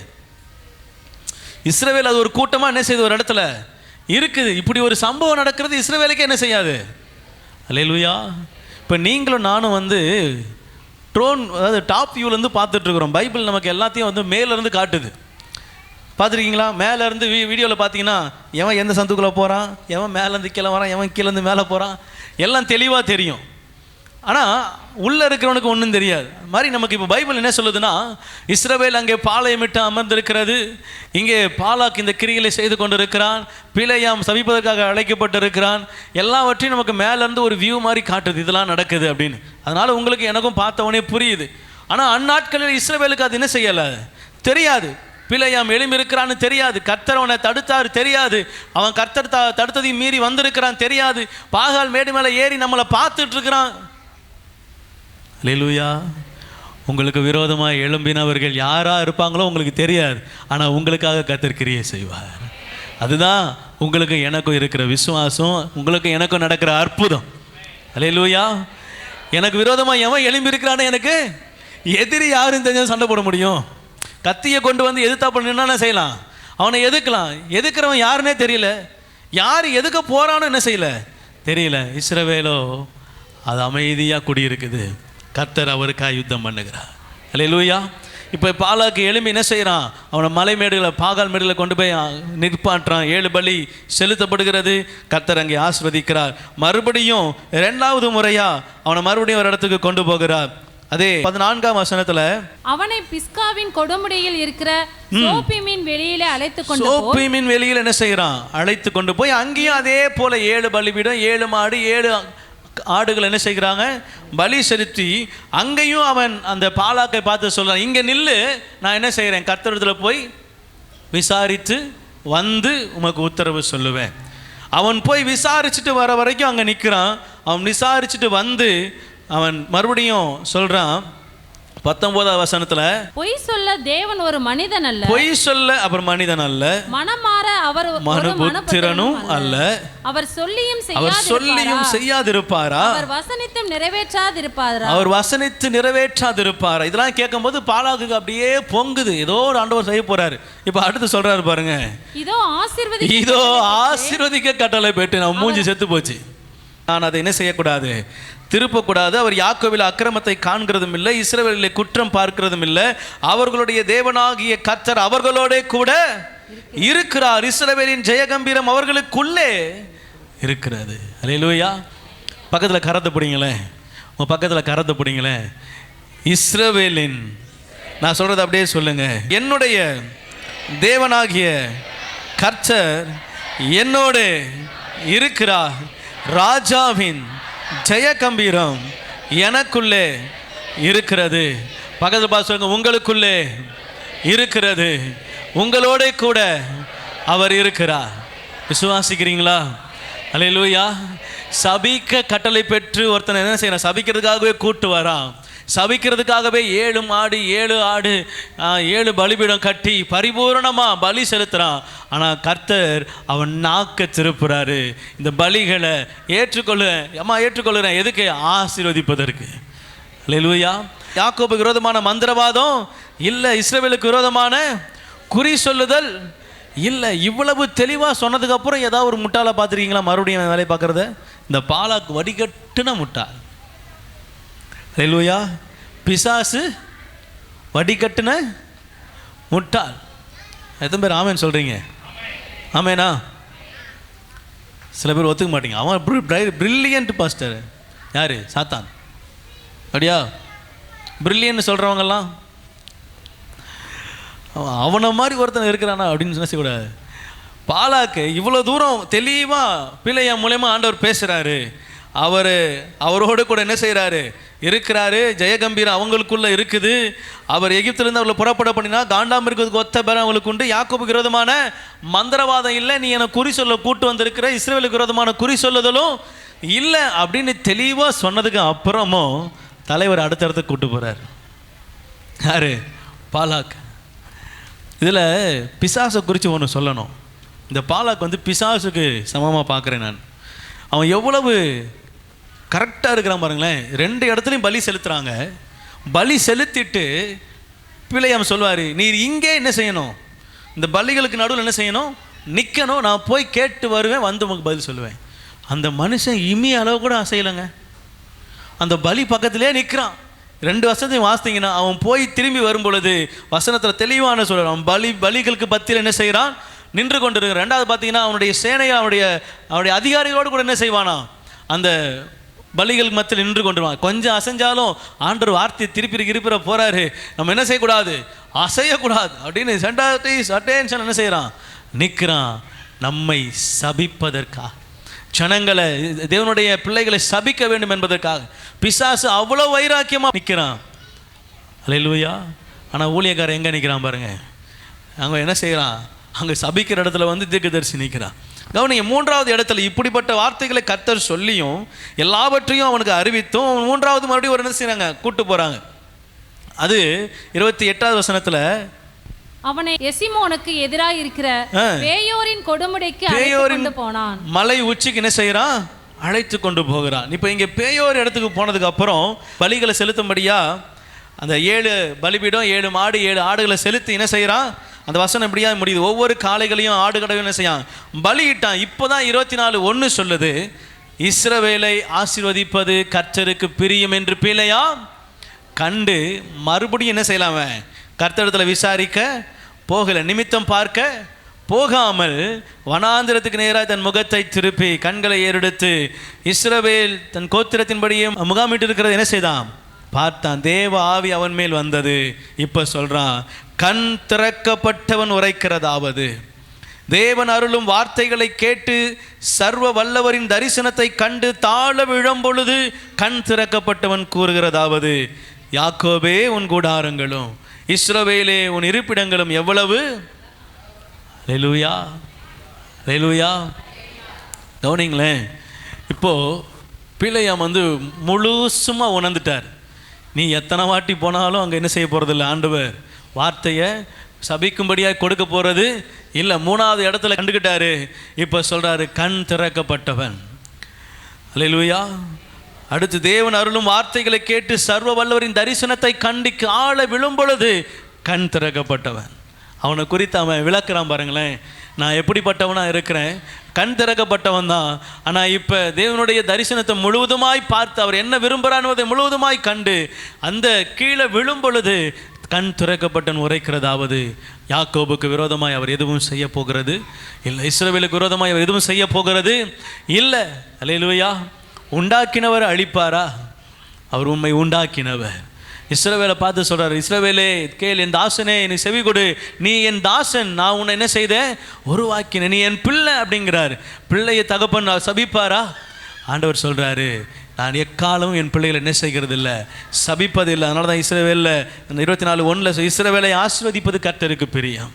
இஸ்ரவேல் அது ஒரு கூட்டமாக என்ன செய்யுது? ஒரு இடத்துல இருக்குது. இப்படி ஒரு சம்பவம் நடக்கிறது இஸ்ரவேலுக்கே என்ன செய்யாது. அல்லேலூயா. இப்போ நீங்களும் நானும் ட்ரோன், அதாவது டாப் வியூலேருந்து பார்த்துட்ருக்குறோம். பைபிள் நமக்கு எல்லாத்தையும் மேலேருந்து காட்டுது. பார்த்துருக்கீங்களா? மேலேருந்து வீடியோவில் பார்த்தீங்கன்னா எவன் எந்த சந்துக்குள்ளே போகிறான், எவன் மேலேருந்து கீழே வரான், எவன் கீழேருந்து மேலே போகிறான், எல்லாம் தெளிவாக தெரியும். ஆனால் உள்ளே இருக்கிறவனுக்கு ஒன்றும் தெரியாது. மாதிரி நமக்கு இப்போ பைபிள் என்ன சொல்லுதுன்னா, இஸ்ரவேல் அங்கே பாளையமிட்டு அமர்ந்திருக்கிறது, இங்கே பாலாக் இந்த கிரிகளை செய்து கொண்டு இருக்கிறான், பிலேயாம் சபிப்பதற்காக அழைக்கப்பட்டிருக்கிறான். எல்லாவற்றையும் நமக்கு மேலேருந்து ஒரு வியூ மாதிரி காட்டுது, இதெல்லாம் நடக்குது அப்படின்னு. அதனால் உங்களுக்கு எனக்கும் பார்த்தவனே புரியுது. ஆனால் அந்நாட்களில் இஸ்ரவேலுக்கு அது என்ன செய்யலை, தெரியாது. பிலேயாம் எழும்பியிருக்கிறான்னு தெரியாது. கர்த்தர் அவனை தடுத்தார் தெரியாது. அவன் கர்த்தர் தடுத்ததையும் மீறி வந்திருக்கிறான் தெரியாது. பாகால் மேடு மேலே ஏறி நம்மளை பார்த்துட்டு இருக்கிறான். அல்லேலூயா. உங்களுக்கு விரோதமாக எழும்பினவர்கள் யாராக இருப்பாங்களோ உங்களுக்கு தெரியாது, ஆனால் உங்களுக்காக கர்த்தர் கிரியை செய்வார். அதுதான் உங்களுக்கு எனக்கும் இருக்கிற விசுவாசம், உங்களுக்கு எனக்கும் நடக்கிற அற்புதம். அல்லேலூயா. எனக்கு விரோதமாக எவன் எழும்பி இருக்கிறான்னு எனக்கு எதிரி யாரும் தெரிஞ்சு சண்டை போட முடியும்? கத்தியை கொண்டு வந்து எதிர்த்தா பண்ணா என்ன செய்யலாம்? அவனை எதுக்கலாம். எதுக்கிறவன் யாருன்னே தெரியல, யார் எதுக்க போகிறான்னு என்ன செய்யல தெரியல. இஸ்ரவேலோ அது அமைதியாக குடியிருக்குது. கர்த்தர் அவருக்காக யுத்தம் பண்ணுகிறார். அல்லேலூயா. இப்போ பாலாக்கு எழும்பி என்ன செய்கிறான்? அவனை மலை மேடுகளை, பாகால் மேடுகளை கொண்டு போய் நிற்பாட்டுறான். 7 பலி செலுத்தப்படுகிறது. கர்த்தர் அங்கே ஆசீர்வதிக்கிறார். மறுபடியும் 2வது முறையாக அவனை மறுபடியும் ஒரு இடத்துக்கு கொண்டு போகிறார். அதே 14ஆம் வசனத்துல, அவனை பிஸ்காவின் கொடுமுடியில் இருக்கிற சோப்பீமின் வெளியில அழைத்து கொண்டு சோப்பீமின் வெளியில என்ன செய்யறான்? அழைத்து கொண்டு போய் அங்கேயும் அதே போல 7 பலிபீடம், 7 மாடு, 7 ஆடுகள் என்ன செய்கிறாங்க? பலி செலுத்தி அங்கேயும் அவன் அந்த பாலாக்கை பார்த்து சொல்றான், இங்க நில்லு, நான் என்ன செய்கிறேன்? கர்த்தரிடத்துல போய் விசாரித்து வந்து உமக்கு உத்தரவு சொல்லுவேன். அவன் போய் விசாரிச்சுட்டு வர வரைக்கும் அங்கே நிற்கிறான். அவன் விசாரிச்சுட்டு வந்து அவன் மறுபடியும் சொல்றான் 19ஆவது வசனத்துல, பொய் சொல்ல தேவன் ஒரு மனிதன் அல்ல, பொய் சொல்ல அவர் மனிதன் அல்ல, மனமாற அவர் மனுபுத்திரனும் அல்ல, அவர் சொல்லியும் செய்யாதிருப்பாரா, அவர் வசனித்தும் நிறைவேற்றாதிருப்பாரா, அவர் வசனித்து நிறைவேற்றாதிருப்பாரா. இதெல்லாம் கேட்கும்போது பாலாக்கு அப்படியே பொங்குது. ஏதோ ஒரு ஆண்டவர் செய்ய போறாரு. இப்ப அடுத்து சொல்றாரு பாருங்க, இதோ ஆசீர்வதிக்க கட்டளை பெற்று நான் மூஞ்சி செத்து போச்சு, நான் அதை என்ன செய்யக்கூடாது? திருப்பக்கூடாது. அவர் யாக்கோபில் அக்கிரமத்தை காண்கிறதும் இல்லை, இஸ்ரவேலிலே குற்றம் பார்க்கிறதும் இல்லை. அவர்களுடைய தேவனாகிய கர்த்தர் அவர்களோட கூட இருக்கிறார். இஸ்ரவேலின் ஜெயகம்பீரம் அவர்களுக்குள்ளே இருக்கிறது. அல்லேலூயா. பக்கத்தில் கரத்தை பிடிங்களேன், உங்க பக்கத்தில் கரத்தை பிடிங்களேன். இஸ்ரவேலின், நான் சொல்றது அப்படியே சொல்லுங்க, என்னுடைய தேவனாகிய கர்த்தர் என்னோடு இருக்கிறார். ராஜாவின் ஜெயகம்பீரம் எனக்குள்ளே இருக்கிறது. பக்கத்தில் பார்த்து சொல்லுங்க, உங்களுக்குள்ளே இருக்கிறது, உங்களோட கூட அவர் இருக்கிறார். விசுவாசிக்கிறீங்களா? அல்லேலூயா. சபிக்க கட்டளை பெற்று ஒருத்தனை என்ன செய்யறான்? சபிக்கிறதுக்காகவே கூட்டு வரான். சபிக்கிறதுக்காகவே 7 மாடு, 7 ஆடு, 7 பலிபீடம் கட்டி பரிபூரணமாக பலி செலுத்துகிறான். ஆனால் கர்த்தர் அவன் நாக்க திருப்புறாரு. இந்த பலிகளை ஏற்றுக்கொள்ளுறேன். எதுக்கு? ஆசீர்வதிப்பதற்கு. அல்லேலூயா. யாக்கோபுக்கு விரோதமான மந்திரவாதம் இல்லை, இஸ்ரவேலுக்கு விரோதமான குறி சொல்லுதல் இல்லை. இவ்வளவு தெளிவாக சொன்னதுக்கு அப்புறம் ஏதாவது ஒரு முட்டாளை பார்த்துருக்கீங்களா மறுபடியும் வேலையை பார்க்குறத? இந்த பாலாக்கு வடிகட்டுன முட்டாள். அல்லேலூயா. பிசாசு வடிகட்டுன முட்டாள். எத்தனை பேர் ஆமேன்னு சொல்கிறீங்க? ஆமேனா? சில பேர் ஒத்துக்க மாட்டீங்க. அவன் பிரில்லியன்ட் பாஸ்டர். யார்? சாத்தான். அப்படியா? பிரில்லியன்ட் சொல்கிறவங்கெல்லாம் அவனை மாதிரி ஒருத்தன் இருக்கிறானா அப்படின்னு சொன்ன செய்யக்கூடாது. பாலாக்கு இவ்வளோ தூரம் தெளிவாக பிள்ளைய மூலயமா ஆண்டவர் பேசுகிறாரு. அவரோடு கூட என்ன செய்கிறாரு? இருக்கிறாரு. ஜெயகம்பீரம் அவங்களுக்குள்ள இருக்குது. அவர் எகிப்திலிருந்து அவர்களை புறப்பட பண்ணினா காண்டாம இருக்கிறதுக்கு ஒத்த பேரம் அவங்களுக்கு உண்டு. யாக்கோபுக்கு விரோதமான மந்திரவாதம் இல்லை, நீ எனக்கு குறி சொல்ல கூட்டு வந்திருக்கிற, இஸ்ரவேலுக்கு விரோதமான குறி சொல்லுதலும் இல்லை அப்படின்னு தெளிவாக சொன்னதுக்கு அப்புறமும் தலைவர் அடுத்தடுத்து கூட்டு போகிறார். யாரு? பாலாக். இதில் பிசாசை குறித்து ஒன்று சொல்லணும். இந்த பாலாக் வந்து பிசாசுக்கு சமமாக பார்க்குறேன் நான். அவன் எவ்வளவு கரெக்டாக இருக்கிறான் பாருங்களேன். 2 இடத்துலையும் பலி செலுத்துகிறாங்க. பலி செலுத்திட்டு பிள்ளையாம் சொல்வார், நீர் இங்கே என்ன செய்யணும்? இந்த பலிகளுக்கு நடுவில் என்ன செய்யணும்? நிற்கணும். நான் போய் கேட்டு வருவேன், வந்து உங்களுக்கு பதில் சொல்லுவேன். அந்த மனுஷன் இமி அளவு கூட அசையலைங்க. அந்த பலி பக்கத்திலே நிற்கிறான். 2 வசனத்தையும் வாசித்தீங்கன்னா அவன் போய் திரும்பி வரும் பொழுது வசனத்தில் தெளிவான சொல்கிறான். அவன் பலிகளுக்கு பத்தியில் என்ன செய்கிறான்? நின்று கொண்டிருக்கிறான். 2வது பார்த்தீங்கன்னா அவனுடைய சேனையை அவனுடைய அதிகாரிகளோடு கூட என்ன செய்வானா? அந்த பலிகள் மத்தியில் நின்று கொண்டுருவான். கொஞ்சம் அசைஞ்சாலும் ஆண்டவர் வார்த்தையை திருப்பி போறாரு. நம்ம என்ன செய்யக்கூடாது? அசையக்கூடாது அப்படின்னு அட்டென்ஷன் என்ன செய்யறான்? நிற்கிறான். நம்மை சபிப்பதற்காக, ஜனங்களை, தேவனுடைய பிள்ளைகளை சபிக்க வேண்டும் என்பதற்காக பிசாசு அவ்வளோ வைராக்கியமாக நிற்கிறான். அல்லேலூயா. ஆனால் ஊழியக்காரன் எங்கே நிற்கிறான் பாருங்க. அங்கே என்ன செய்கிறான்? அங்கே சபிக்கிற இடத்துல வந்து தீர்க்கதரிசி நிற்கிறான். கவனிங்க, 3வது இடத்துல இப்படிப்பட்ட வார்த்தைகளை கர்த்தர் சொல்லியும் எல்லாவற்றையும் அவனுக்கு அறிவித்தும் 3வது மறுபடியும் ஒரு என்ன செய்கிறாங்க? கூட்டு போகிறாங்க. அது 28வது வசனத்துல, அவனை எசிமோனுக்கு எதிராக இருக்கிற பேயோரின் கொடுமுடிக்கு கொண்டு போனான். மலை உச்சிக்கு என்ன செய்யறான்? அழைத்து கொண்டு போகிறான். இப்போ இங்கே பேயோர் இடத்துக்கு போனதுக்கு அப்புறம் பலிகளை செலுத்தும்படியா அந்த 7 பலிபீடம், 7 மாடு 7 ஆடுகளை செலுத்தி என்ன செய்யறான்? அந்த வசனம் இப்படியா முடியுது. ஒவ்வொரு காளைகளையும் ஆடுகளையும் என்ன செய்யான்? பலியிட்டான். இப்போதான் 24:1 சொல்லுது, இஸ்ரவேலை ஆசீர்வதிப்பது கர்த்தருக்கு பிரியம் என்று பிழையா கண்டு மறுபடியும் என்ன செய்யலாம? கர்த்தரிடத்தில் விசாரிக்க போகல, நிமித்தம் பார்க்க போகாமல் வனாந்திரத்துக்கு நேராக தன் முகத்தை திருப்பி கண்களை ஏறெடுத்து இஸ்ரவேல் தன் கோத்திரத்தின்படியே முகாமிட்டு இருக்கிறது என்ன செய்தான்? பார்த்தான். தேவ ஆவி அவன் மேல் வந்தது. இப்ப சொல்றான், கண் திறக்கப்பட்டவன் உரைக்கிறதாவது, தேவன் அருளும் வார்த்தைகளை கேட்டு சர்வ வல்லவரின் தரிசனத்தை கண்டு தாழ விழும் பொழுது கண் திறக்கப்பட்டவன் கூறுகிறதாவது, யாக்கோபே உன் கூடாரங்களும் இஸ்ரவேலே உன் இருப்பிடங்களும் எவ்வளவு. அல்லேலூயா, அல்லேலூயா. கவனிங்களேன், இப்போ பிள்ளையாம் முழுசுமா உணர்ந்துட்டார். நீ எத்தனை வாட்டி போனாலும் அங்கே என்ன செய்ய போகிறதில்ல, ஆண்டவர் வார்த்தையை சபிக்கும்படியாக கொடுக்க போகிறது இல்லை. 3வது இடத்துல கண்டுக்கிட்டாரு. இப்போ சொல்கிறாரு, கண் திறக்கப்பட்டவன். அல்லேலூயா. அடுத்து, தேவன் அருளும் வார்த்தைகளை கேட்டு சர்வ வல்லவரின் தரிசனத்தை கண்டிக்கு ஆழ விழும் பொழுது கண் திறக்கப்பட்டவன். அவனை குறித்து அவன் விளக்குறான் பாருங்களேன். நான் எப்படிப்பட்டவனாக இருக்கிறேன், கண் திறக்கப்பட்டவன் தான். ஆனால் இப்போ தேவனுடைய தரிசனத்தை முழுவதுமாய் பார்த்து அவர் என்ன விரும்புகிறான்னு முழுவதுமாய் கண்டு அந்த கீழே விழும் பொழுது கண் திறக்கப்பட்டன் உரைக்கிறதாவது, யாக்கோபுக்கு விரோதமாய் அவர் எதுவும் செய்ய போகிறது இல்லை, இஸ்ரவேலுக்கு விரோதமாய் அவர் எதுவும் செய்ய போகிறது இல்லை. அல்லேலூயா. உண்டாக்கினவர் அழிப்பாரா? அவர் உண்மை உண்டாக்கினவர். இஸ்ரவேலை பார்த்து சொல்கிறார், இஸ்ரவேலே கேள், என் தாசனே நீ செவி கொடு, நீ என் தாசன், நான் உன்னை என்ன செய்தேன்? உருவாக்கினேன், நீ என் பிள்ளை அப்படிங்கிறார். பிள்ளையை தகப்பன் சபிப்பாரா? ஆண்டவர் சொல்கிறாரு, நான் எக்காலமும் என் பிள்ளைகளை என்ன செய்கிறது இல்லை, சபிப்பதில்லை. அதனால தான் இஸ்ரவேலில் 24:1 இஸ்ரவேலை ஆசீர்வதிப்பது கர்த்தருக்கு பிரியம்.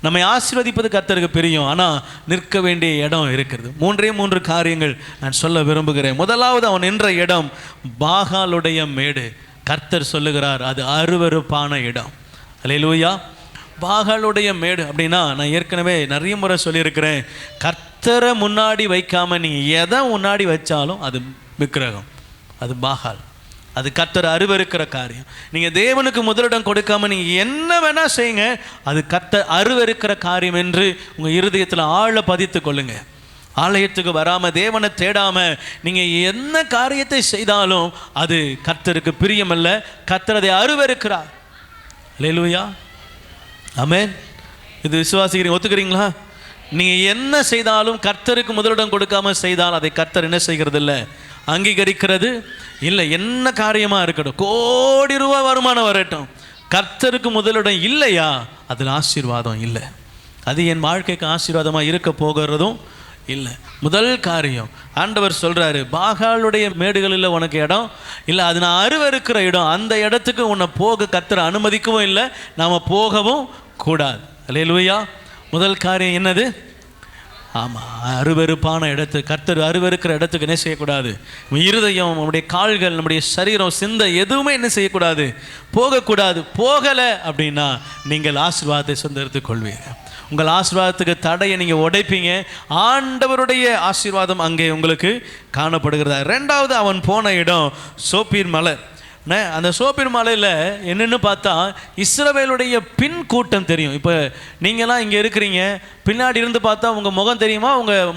நம்மை ஆசீர்வதிப்பது கர்த்தருக்கு பிரியம். ஆனால் நிற்க வேண்டிய இடம் இருக்கிறது. 3 காரியங்கள் நான் சொல்ல விரும்புகிறேன். முதலாவது, அவன் நின்ற இடம் பாகாலுடைய மேடு. கர்த்தர் சொல்லுகிறார், அது அருவருப்பான இடம். அல்லேலூயா. பாகாலுடைய மேடு அப்படின்னா, நான் ஏற்கனவே நிறைய முறை சொல்லியிருக்கிறேன், கர்த்தரை முன்னாடி வைக்காமல் நீங்கள் எதை முன்னாடி வச்சாலும் அது விக்கிரகம், அது பாகால், அது கர்த்தர் அருவருக்கிற காரியம். நீங்கள் தேவனுக்கு முதலிடம் கொடுக்காம நீங்கள் என்ன வேணால் செய்யுங்க, அது கர்த்தர் அருவருக்கிற காரியம் என்று உங்கள் இருதயத்தில் ஆழ பதித்து கொள்ளுங்க. ஆலயத்துக்கு வராமல் தேவனை தேடாமல் நீங்கள் என்ன காரியத்தை செய்தாலும் அது கர்த்தருக்கு பிரியமல்ல, கர்த்தர் அதை அருவருக்கிறார். அல்லேலூயா, ஆமென். இது விசுவாசிக்கிறீங்க, ஒத்துக்கிறீங்களா? நீங்கள் என்ன செய்தாலும் கர்த்தருக்கு முதலிடம் கொடுக்காம செய்தால் அதை கர்த்தர் என்ன செய்கிறது இல்லை, அங்கீகரிக்கிறது இல்லை. என்ன காரியமாக இருக்கட்டும், கோடி ரூபாய் வருமானம் வரட்டும், கர்த்தருக்கு முதலிடம் இல்லையா, அதில் ஆசீர்வாதம் இல்லை. அது என் வாழ்க்கைக்கு ஆசீர்வாதமாக இருக்க போகிறதும் இல்லை. முதல் காரியம் ஆண்டவர் சொல்கிறாரு, பாகாலுடைய மேடுகளில் உனக்கு இடம் இல்லை, அது நான் அருவருக்கிற இடம், அந்த இடத்துக்கு உன்னை போக கர்த்தர் அனுமதிக்கவும் இல்லை, நாம் போகவும் கூடாது. அல்லேலூயா. முதல் காரியம் என்னது? ஆமாம், அருவருப்பான இடத்து, கர்த்தர் அருவருக்கிற இடத்துக்கு என்ன செய்யக்கூடாது? இருதயம், நம்முடைய கால்கள், நம்முடைய சரீரம், சிந்தை எதுவுமே என்ன செய்யக்கூடாது, போகக்கூடாது. போகலை அப்படின்னா நீங்கள் ஆசீர்வாதத்தை சொந்தெடுத்துக் கொள்வீங்க. உங்கள் ஆசீர்வாதத்துக்கு தடையை நீங்கள் உடைப்பீங்க. ஆண்டவருடைய ஆசீர்வாதம் அங்கே உங்களுக்கு காணப்படுகிறதா. 2வது, அவன் போன இடம் சோப்பீர் மலை. அந்த சோப்பீர் மலையில் என்னென்னு பார்த்தா இஸ்ரவேலுடைய பின் கூட்டம் தெரியும். இப்போ நீங்களாம் இங்கே இருக்கிறீங்க, பின்னாடி இருந்து பார்த்தா உங்கள் முகம் தெரியுமா, உங்கள்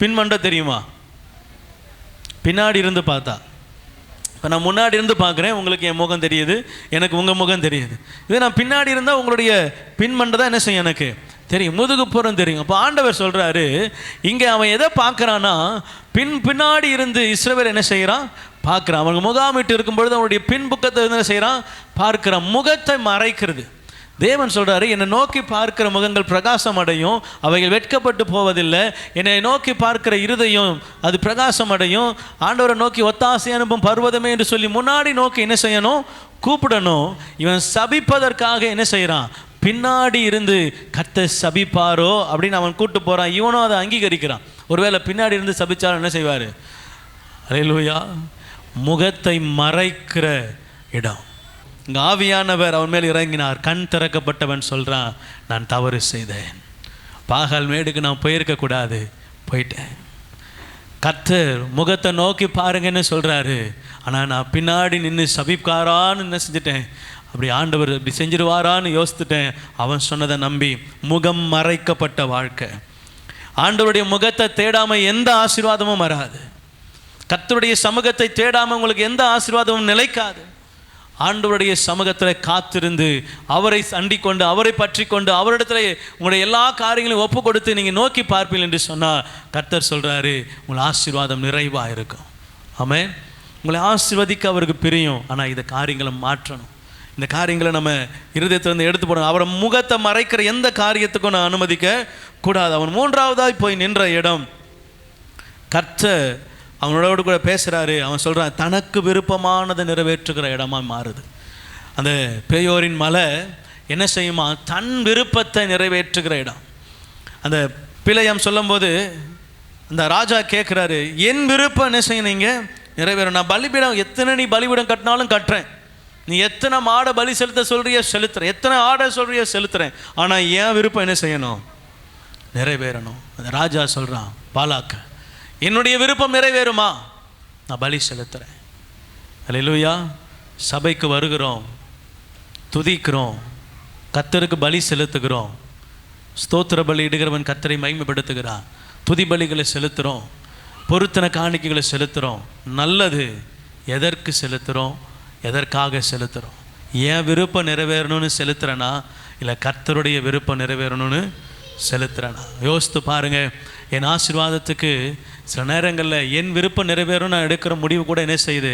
பின்மண்டை தெரியுமா? பின்னாடி இருந்து பார்த்தா, இப்போ நான் முன்னாடி இருந்து பார்க்குறேன், உங்களுக்கு என் முகம் தெரியுது, எனக்கு உங்கள் முகம் தெரியுது. இதே நான் பின்னாடி இருந்தால் உங்களுடைய பின்மண்டை தான் என்ன செய்யும், எனக்கு தெரியும், முதுகுப்புறம் தெரியும். அப்போ ஆண்டவர் சொல்கிறாரு, இங்கே அவன் எதை பார்க்குறான்னா, பின்னாடி இருந்து இஸ்ரவேல் என்ன செய்கிறான் பார்க்குறான். அவங்க முகாமிட்டு இருக்கும் பொழுது அவனுடைய பின்புக்கத்தை என்ன செய்கிறான் பார்க்குறான். முகத்தை மறைக்கிறது. தேவன் சொல்கிறாரு, என்னை நோக்கி பார்க்கிற முகங்கள் பிரகாசம் அடையும், அவைகள் வெட்கப்பட்டு போவதில்லை. என்னை நோக்கி பார்க்கிற இருதயம் அது பிரகாசம் அடையும். ஆண்டவரை நோக்கி ஒத்தாசை அனுப்பும் பர்வதமே என்று சொல்லி முன்னாடி நோக்கி என்ன செய்யணும், கூப்பிடணும். இவன் சபிப்பதற்காக என்ன செய்கிறான், பின்னாடி இருந்து கர்த்தர் சபிப்பாரோ அப்படின்னு அவன் கூட்டு போகிறான். இவனும் அதை அங்கீகரிக்கிறான். ஒருவேளை பின்னாடி இருந்து சபிச்சாலும் என்ன செய்வார்? அல்லேலூயா. முகத்தை மறைக்கிற இடம். இங்கே ஆவியானவர் அவன் மேல் இறங்கினார். கண் திறக்கப்பட்டவன் சொல்கிறான், நான் தவறு செய்தேன், பாகால் மேடுக்கு நான் போயிருக்கக்கூடாது, போயிட்டேன். கர்த்தர் முகத்தை நோக்கி பாருங்கன்னு சொல்கிறாரு. ஆனால் நான் பின்னாடி நின்று சபிக்காரான்னு என்ன செஞ்சுட்டேன், அப்படி ஆண்டவர் இப்படி செஞ்சிருவாரான்னு யோசித்துட்டேன். அவன் சொன்னதை நம்பி முகம் மறைக்கப்பட்ட வாழ்க்கை. ஆண்டவருடைய முகத்தை தேடாமல் எந்த ஆசீர்வாதமும் வராது. கர்த்தருடைய சமூகத்தை தேடாமல் உங்களுக்கு எந்த ஆசீர்வாதமும் நிலைக்காது. ஆண்டவருடைய சமூகத்தில் காத்திருந்து அவரை அண்டிக் கொண்டு அவரை பற்றி கொண்டு அவரிடத்துல உங்களுடைய எல்லா காரியங்களையும் ஒப்பு கொடுத்து நீங்கள் நோக்கி பார்ப்பீர்கள் என்று சொன்னால் கர்த்தர் சொல்கிறாரு, உங்கள் ஆசீர்வாதம் நிறைவாக இருக்கும். ஆமென். உங்களை ஆசீர்வதிக்க அவருக்கு பிரியும். ஆனால் இந்த காரியங்களை மாற்றணும். இந்த காரியங்களை நம்ம இருதயத்திலிருந்து எடுத்து போடணும். அவரை முகத்தை மறைக்கிற எந்த காரியத்துக்கும் நான் அனுமதிக்க கூடாது. அவன் மூன்றாவதாய் போய் நின்ற இடம், கர்த்தர் அவனோட கூட பேசுகிறாரு. அவன் சொல்கிறான், தனக்கு விருப்பமானதை நிறைவேற்றுகிற இடமா மாறுது. அந்த பேயோரின் மலை என்ன செய்யுமா, தன் விருப்பத்தை நிறைவேற்றுகிற இடம். அந்த பிழையம் சொல்லும்போது அந்த ராஜா கேட்குறாரு, என் விருப்பம் என்ன செய்ய நீங்கள் நிறைவேறும். நான் பலிபீடம் எத்தனை நீ பலிபீடம் கட்டினாலும் கட்டுறேன், நீ எத்தனை மாடை பலி செலுத்த சொல்கிறிய செலுத்துறேன், எத்தனை ஆடை சொல்கிறிய செலுத்துறேன், ஆனால் என் விருப்பம் என்ன செய்யணும், நிறைவேறணும். அந்த ராஜா சொல்கிறான் பாலாக்க, என்னுடைய விருப்பம் நிறைவேறுமா, நான் பலி செலுத்துகிறேன். அல்லேலூயா. சபைக்கு வருகிறோம், துதிக்கிறோம், கர்த்தருக்கு பலி செலுத்துகிறோம். ஸ்தோத்திர பலி இடுகிறவன் கர்த்தரை மகிமைப்படுத்துகிறான். துதி பலிகளை செலுத்துகிறோம், பொருத்தன காணிக்கைகளை செலுத்துகிறோம். நல்லது. எதற்கு செலுத்துகிறோம், எதற்காக செலுத்துகிறோம்? என் விருப்பம் நிறைவேறணும்னு செலுத்துகிறேனா, இல்லை கர்த்தருடைய விருப்பம் நிறைவேறணும்னு செலுத்துகிறேனா? யோசித்து பாருங்கள். என் ஆசீர்வாதத்துக்கு சில நேரங்களில் என் விருப்பம் நிறைவேறும் நான் எடுக்கிற முடிவு கூட என்ன செய்யுது,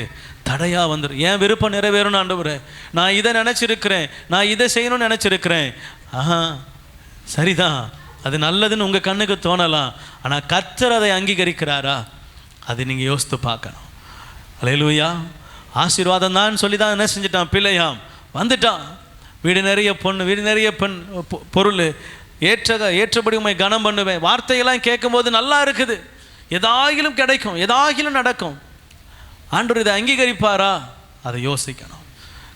தடையாக வந்துடும். என் விருப்பம் நிறைவேறும்னு ஆண்டவரே, நான் இதை நினச்சிருக்கிறேன், நான் இதை செய்யணும்னு நினச்சிருக்கிறேன். சரிதான், அது நல்லதுன்னு உங்கள் கண்ணுக்கு தோணலாம். ஆனால் கர்த்தர் அதை அங்கீகரிக்கிறாரா, அது நீங்கள் யோசித்து பார்க்கணும். அல்லேலூயா. ஆசீர்வாதம் தான் சொல்லி தான் என்ன செஞ்சிட்டான், பிள்ளையாம் வந்துட்டான். வீடு நிறைய பொண்ணு, வீடு நிறைய பொருள், ஏற்றபடி உண்மை கனம் பண்ணுவேன். வார்த்தையெல்லாம் கேட்கும்போது நல்லா இருக்குது, எதாகிலும் கிடைக்கும், எதாகிலும் நடக்கும். ஆண்டவர் இதை அங்கீகரிப்பாரா, அதை யோசிக்கணும்.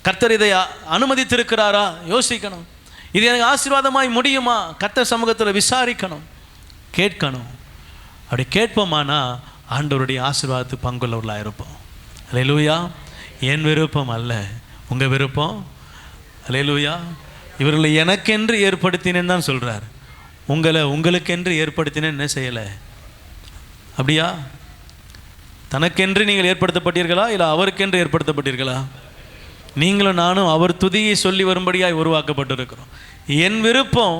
கர்த்தர் இதை அனுமதித்திருக்கிறாரா, யோசிக்கணும். இது எனக்கு ஆசீர்வாதமாய் முடியுமா, கர்த்தர் சமூகத்தில் விசாரிக்கணும், கேட்கணும். அப்படி கேட்போமானா ஆண்டவருடைய ஆசீர்வாதத்துக்கு பங்குள்ளவர்களாக இருப்போம். அல்லேலூயா. என் விருப்பம் அல்ல, உங்கள் விருப்பம். அல்லேலூயா. இவர்களை எனக்கென்று ஏற்படுத்தினேன்னு தான் சொல்கிறார். உங்களுக்கென்று ஏற்படுத்தினேன் என்ன செய்யலை. அப்படியா? தனக்கென்று நீங்கள் ஏற்படுத்தப்பட்டீர்களா, இல்லை அவருக்கென்று ஏற்படுத்தப்பட்டீர்களா? நீங்களும் நானும் அவர் துதியை சொல்லி வரும்படியாய் உருவாக்கப்பட்டிருக்கிறோம். என் விருப்பம்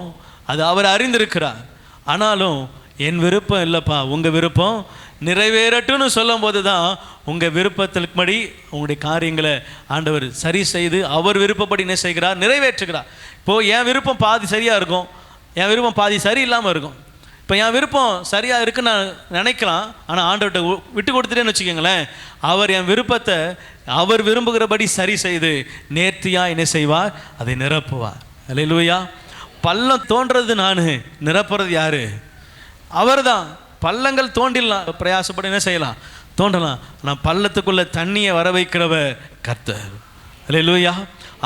அது அவர் அறிந்திருக்கிறார். ஆனாலும் என் விருப்பம் இல்லைப்பா, உங்கள் விருப்பம் நிறைவேறட்டும்னு சொல்லும் போது தான் உங்கள் விருப்பத்திற்கு படி உங்களுடைய காரியங்களை ஆண்டவர் சரி செய்து அவர் விருப்பப்படி என்ன செய்கிறார், நிறைவேற்றுகிறார். இப்போது என் விருப்பம் பாதி சரியாக இருக்கும், என் விருப்பம் பாதி சரியில்லாமல் இருக்கும். இப்போ என் விருப்பம் சரியாக இருக்குன்னு நான் நினைக்கலாம், ஆனால் ஆண்டவர்கிட்ட விட்டு கொடுத்துட்டேன்னு வச்சுக்கோங்களேன், அவர் என் விருப்பத்தை அவர் விரும்புகிறபடி சரி செய்து நேர்த்தியாக என்ன செய்வார், அதை நிரப்புவார். அல்லேலூயா. பள்ளம் தோன்றது நான், நிரப்புறது யார்? அவர் தான். பள்ளங்கள் தோண்டிடலாம், பிரயாசப்பட என்ன செய்யலாம், தோண்டலாம். ஆனால் பள்ளத்துக்குள்ளே தண்ணியை வர வைக்கிறவர் கர்த்தர். அல்லேலூயா.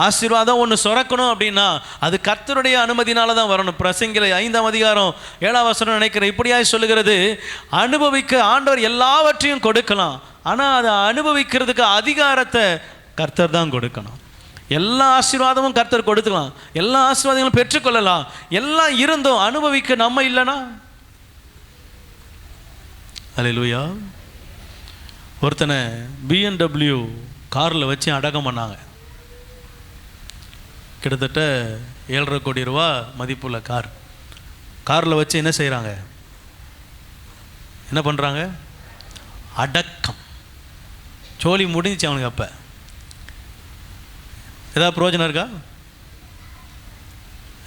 ஆசீர்வாதம் ஒன்று சுரக்கணும் அப்படின்னா அது கர்த்தருடைய அனுமதினால தான் வரணும். பிரசங்கில 5ஆம் அதிகாரம் 7ஆம் வசனம் நினைக்கிறேன் இப்படியாய் சொல்லுகிறது, அனுபவிக்க ஆண்டவர் எல்லாவற்றையும் கொடுக்கலாம், ஆனால் அதை அனுபவிக்கிறதுக்கு அதிகாரத்தை கர்த்தர் தான் கொடுக்கணும். எல்லா ஆசீர்வாதமும் கர்த்தர் கொடுத்துக்கலாம், எல்லா ஆசீர்வாதங்களும் பெற்றுக்கொள்ளலாம், எல்லாம் இருந்தும் அனுபவிக்க நம்ம இல்லைனா. அல்லேலூயா. ஒருத்தனை BMW காரில் வச்சு அடக்கம் பண்ணாங்க. கிட்டத்தட்ட 7.5 கோடி ரூபா மதிப்புள்ள காரில் வச்சு என்ன செய்கிறாங்க, என்ன பண்ணுறாங்க, அடக்கம். சோழி முடிஞ்சிச்சு அவனுக்கு. அப்போ ஏதாவது பிரயோஜனம் இருக்கா,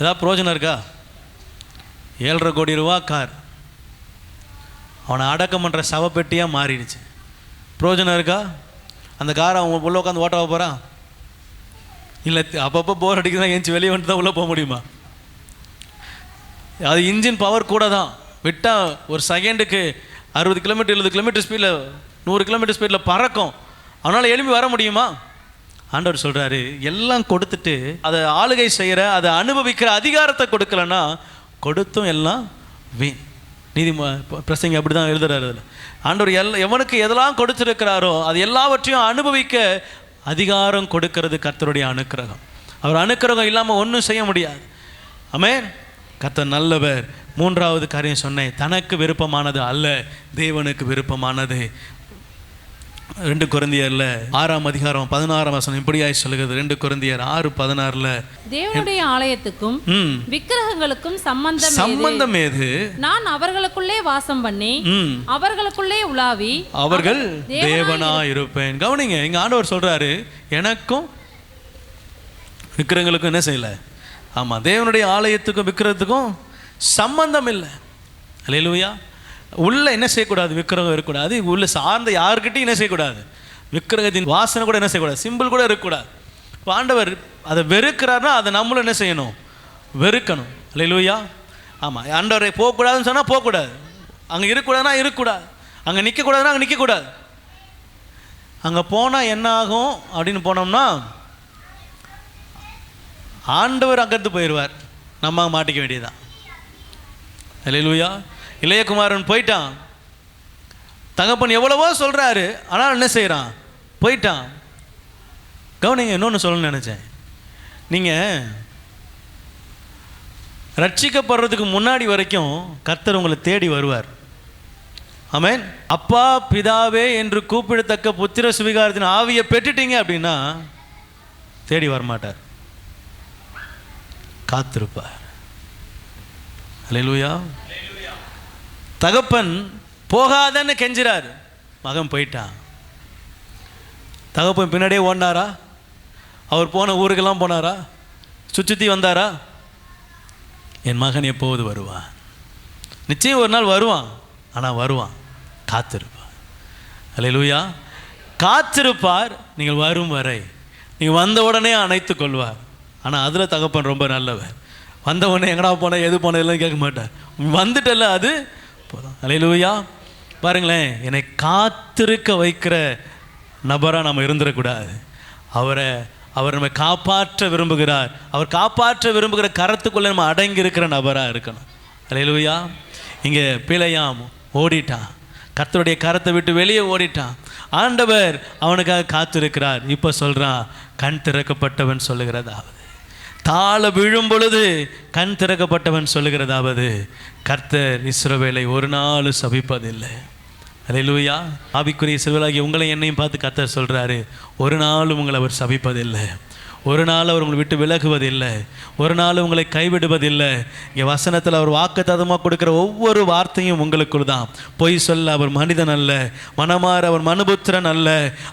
ஏதாவது பிரயோஜனம் இருக்கா? 7.5 கோடி ரூபா கார் அவனை அடக்கம் பண்ணுற சவப்பெட்டியாக மாறிடுச்சு. பிரயோஜனம் இருக்கா? அந்த காரை அவன் உள்ள உட்காந்து ஓட்டவ போகிறான்? இல்லை, அப்பப்போ போர் அடிக்குதான் ஏஞ்சி வெளியே வந்துட்டு தான் உள்ளே போக முடியுமா? அது இன்ஜின் பவர் கூட தான், விட்டால் ஒரு செகண்டுக்கு 60 கிலோமீட்டர் 70 கிலோமீட்டர் ஸ்பீடில் 100 கிலோமீட்டர் ஸ்பீடில் பறக்கும். அவனால் எழுப்பி வர முடியுமா? ஆண்டவர் சொல்கிறாரு, எல்லாம் கொடுத்துட்டு அதை ஆளுகை செய்கிற, அதை அனுபவிக்கிற அதிகாரத்தை கொடுக்கலன்னா கொடுத்தும் எல்லாம் வீண். நீதி பிரசங்கி அப்படி தான் எழுதுறாரு. அதில் ஆண்டவர் எவனுக்கு எதெல்லாம் கொடுத்துருக்கிறாரோ அது எல்லாவற்றையும் அனுபவிக்க அதிகாரம் கொடுக்கிறது கர்த்தருடைய அனுக்கிரகம். அவர் அனுக்கிரகம் இல்லாமல் ஒன்றும் செய்ய முடியாது. ஆமென். கர்த்தர் நல்லவர். மூன்றாவது காரியம் சொன்னேன், தனக்கு விருப்பமானது அல்ல, தேவனுக்கு விருப்பமானது. 2 கொரிந்தியர்ல 6ஆம் அதிகாரம் 16ஆம் வசனம் இப்படியாய் சொல்லுகிறது. 2 கொரிந்தியர் 6:16 தேவனுடைய ஆலயத்துக்கும் விக்கிரகங்களுக்கும் சம்பந்தம் ஏது? நான் அவர்களுக்குள்ளே வாசம் பண்ணி அவர்களுக்குள்ளே உலாவி அவர்கள் தேவனா இருப்பேன். கவனிங்க, இங்க ஆண்டவர் சொல்றாரு, எனக்கும் விக்கிரகங்களுக்கும் என்ன செய்யல? ஆமா, தேவனுடைய ஆலயத்துக்கும் விக்கிரகத்துக்கும் சம்பந்தம் இல்லை. அல்லேலூயா. உள்ள என்ன செய்யக்கூடாது? விக்கிரகம் இருக்கக்கூடாது. உள்ள சார்ந்த யாருக்கிட்டையும் என்ன செய்யக்கூடாது? விக்கிரகத்தின் வாசனை கூட என்ன செய்யக்கூடாது? சிம்பிள் கூட இருக்கக்கூடாது. இப்போ ஆண்டவர் அதை வெறுக்கிறாருன்னா அதை நம்மளும் என்ன செய்யணும்? வெறுக்கணும். அல்லேலூயா. ஆமாம், ஆண்டவரை போகக்கூடாதுன்னு சொன்னால் போகக்கூடாது, அங்கே இருக்கக்கூடாதுன்னா இருக்கக்கூடாது, அங்கே நிற்கக்கூடாதுன்னா அங்கே நிற்கக்கூடாது. அங்கே போனால் என்ன ஆகும் அப்படின்னு போனோம்னா ஆண்டவர் அங்கிருந்து போயிடுவார், நம்ம மாட்டிக்க வேண்டியதுதான். அல்லேலூயா. இளையகுமாரன் போயிட்டான். தகப்பன் எவ்வளவோ சொல்கிறாரு, ஆனால் என்ன செய்கிறான்? போயிட்டான். கவனிங்க, இன்னொன்று சொல்லணும்னு நினச்சேன். நீங்கள் ரட்சிக்கப்படுறதுக்கு முன்னாடி வரைக்கும் கர்த்தர் உங்களை தேடி வருவார். ஆமென். அப்பா பிதாவே என்று கூப்பிடத்தக்க புத்திர சுவிகாரத்தின் ஆவியை பெற்றுட்டீங்க அப்படின்னா தேடி வரமாட்டார், காத்திருப்பார். அல்லேலூயா. தகப்பன் போகாதன்னு கெஞ்சிறார், மகன் போயிட்டான். தகப்பன் பின்னாடியே ஓடினாரா? அவர் போன ஊருக்கெல்லாம் போனாரா? சுற்றி வந்தாரா? என் மகன் எப்போது வருவான்? நிச்சயம் ஒரு நாள் வருவான், ஆனால் வருவான், காத்திருப்பார். அல்லேலூயா. காத்திருப்பார் நீங்கள் வரும் வரை. நீங்கள் வந்த உடனே அணைத்து கொள்வார். ஆனால் அதில் தகப்பன் ரொம்ப நல்லவர். வந்த உடனே எங்கடா போனேன் எது போன எல்லாம் கேட்க மாட்டார். வந்துட்டல அது போதும். அல்லேலூயா. பாருங்களேன், என்னை காத்திருக்க வைக்கிற நபராக நம்ம இருந்துடக்கூடாது. அவர் நம்ம காப்பாற்ற விரும்புகிறார். அவர் காப்பாற்ற விரும்புகிற கரத்துக்குள்ளே நம்ம அடங்கி இருக்கிற நபராக இருக்கணும். அல்லேலூயா. இங்கே பிழையாம் ஓடிட்டான், கர்த்தருடைய கரத்தை விட்டு வெளியே ஓடிட்டான். ஆண்டவர் அவனுக்காக காத்திருக்கிறார். இப்போ சொல்கிறான், கண் திறக்கப்பட்டவன் சொல்லுகிறதாவது, தாழ விழும் பொழுது கண் திறக்கப்பட்டவன் சொல்லுகிறதாவது, கர்த்தர் இஸ்ரவேலை ஒரு நாள் சபிப்பதில்லை. அல்லேலூயா. ஆவிக்குரிய இஸ்ரவேலாகிய உங்களை என்னையும் பார்த்து கர்த்தர் சொல்கிறாரு, ஒரு நாளும் உங்களை அவர் சபிப்பதில்லை, ஒரு நாள் அவர் உங்களை விட்டு விலகுவதில்லை, ஒரு நாள் உங்களை கைவிடுவதில்லை. இங்கே வசனத்தில் அவர் வாக்குத்தத்தமாக கொடுக்குற ஒவ்வொரு வார்த்தையும் உங்களுக்குள் தான். பொய் சொல்ல அவர் மனிதன் அல்ல, மனமாற அவர் மனுபுத்திரன் அல்ல.